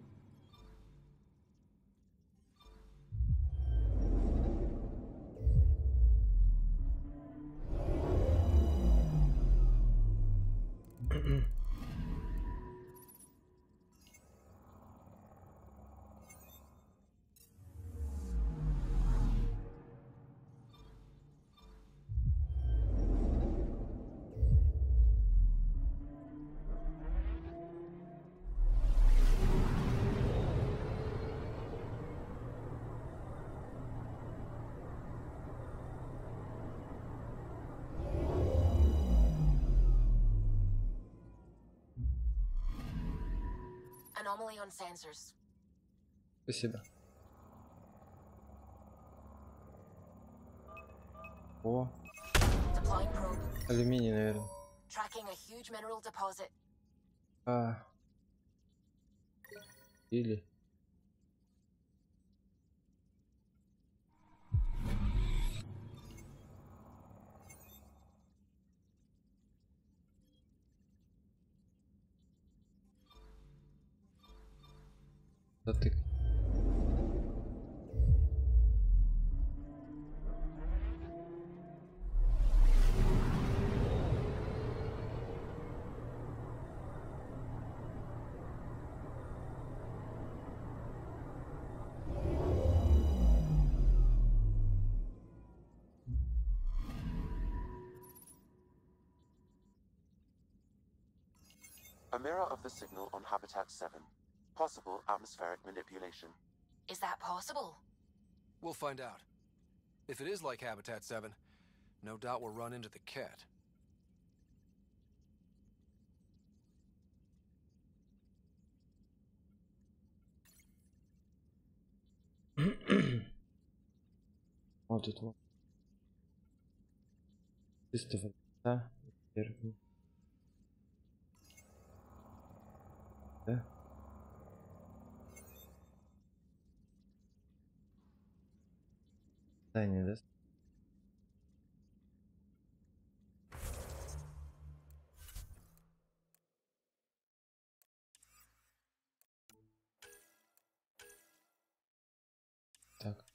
Anomaly on sensors. Спасибо. О, Deploying probe. алюминий, наверное. Tracking a huge mineral deposit. Или затык. A mirror of the signal on Habitat 7. Possible atmospheric manipulation. Is that possible? We'll find out. If it is like Habitat 7, no doubt we'll run into the cat. Вот тут вот. Чисто вода. Первый. Да? Да, не даст. Так.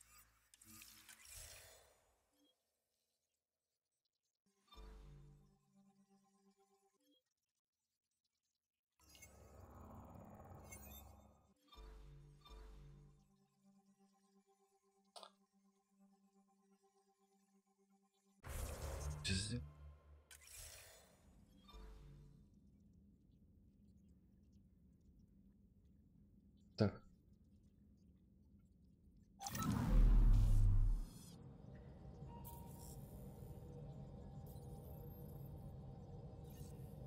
Сейчас. Так.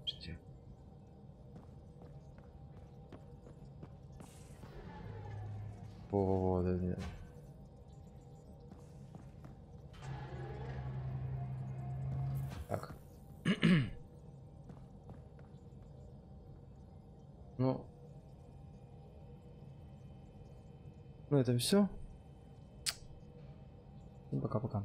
Жди. Во-во-во, да. Так. Ну, это все. Пока-пока.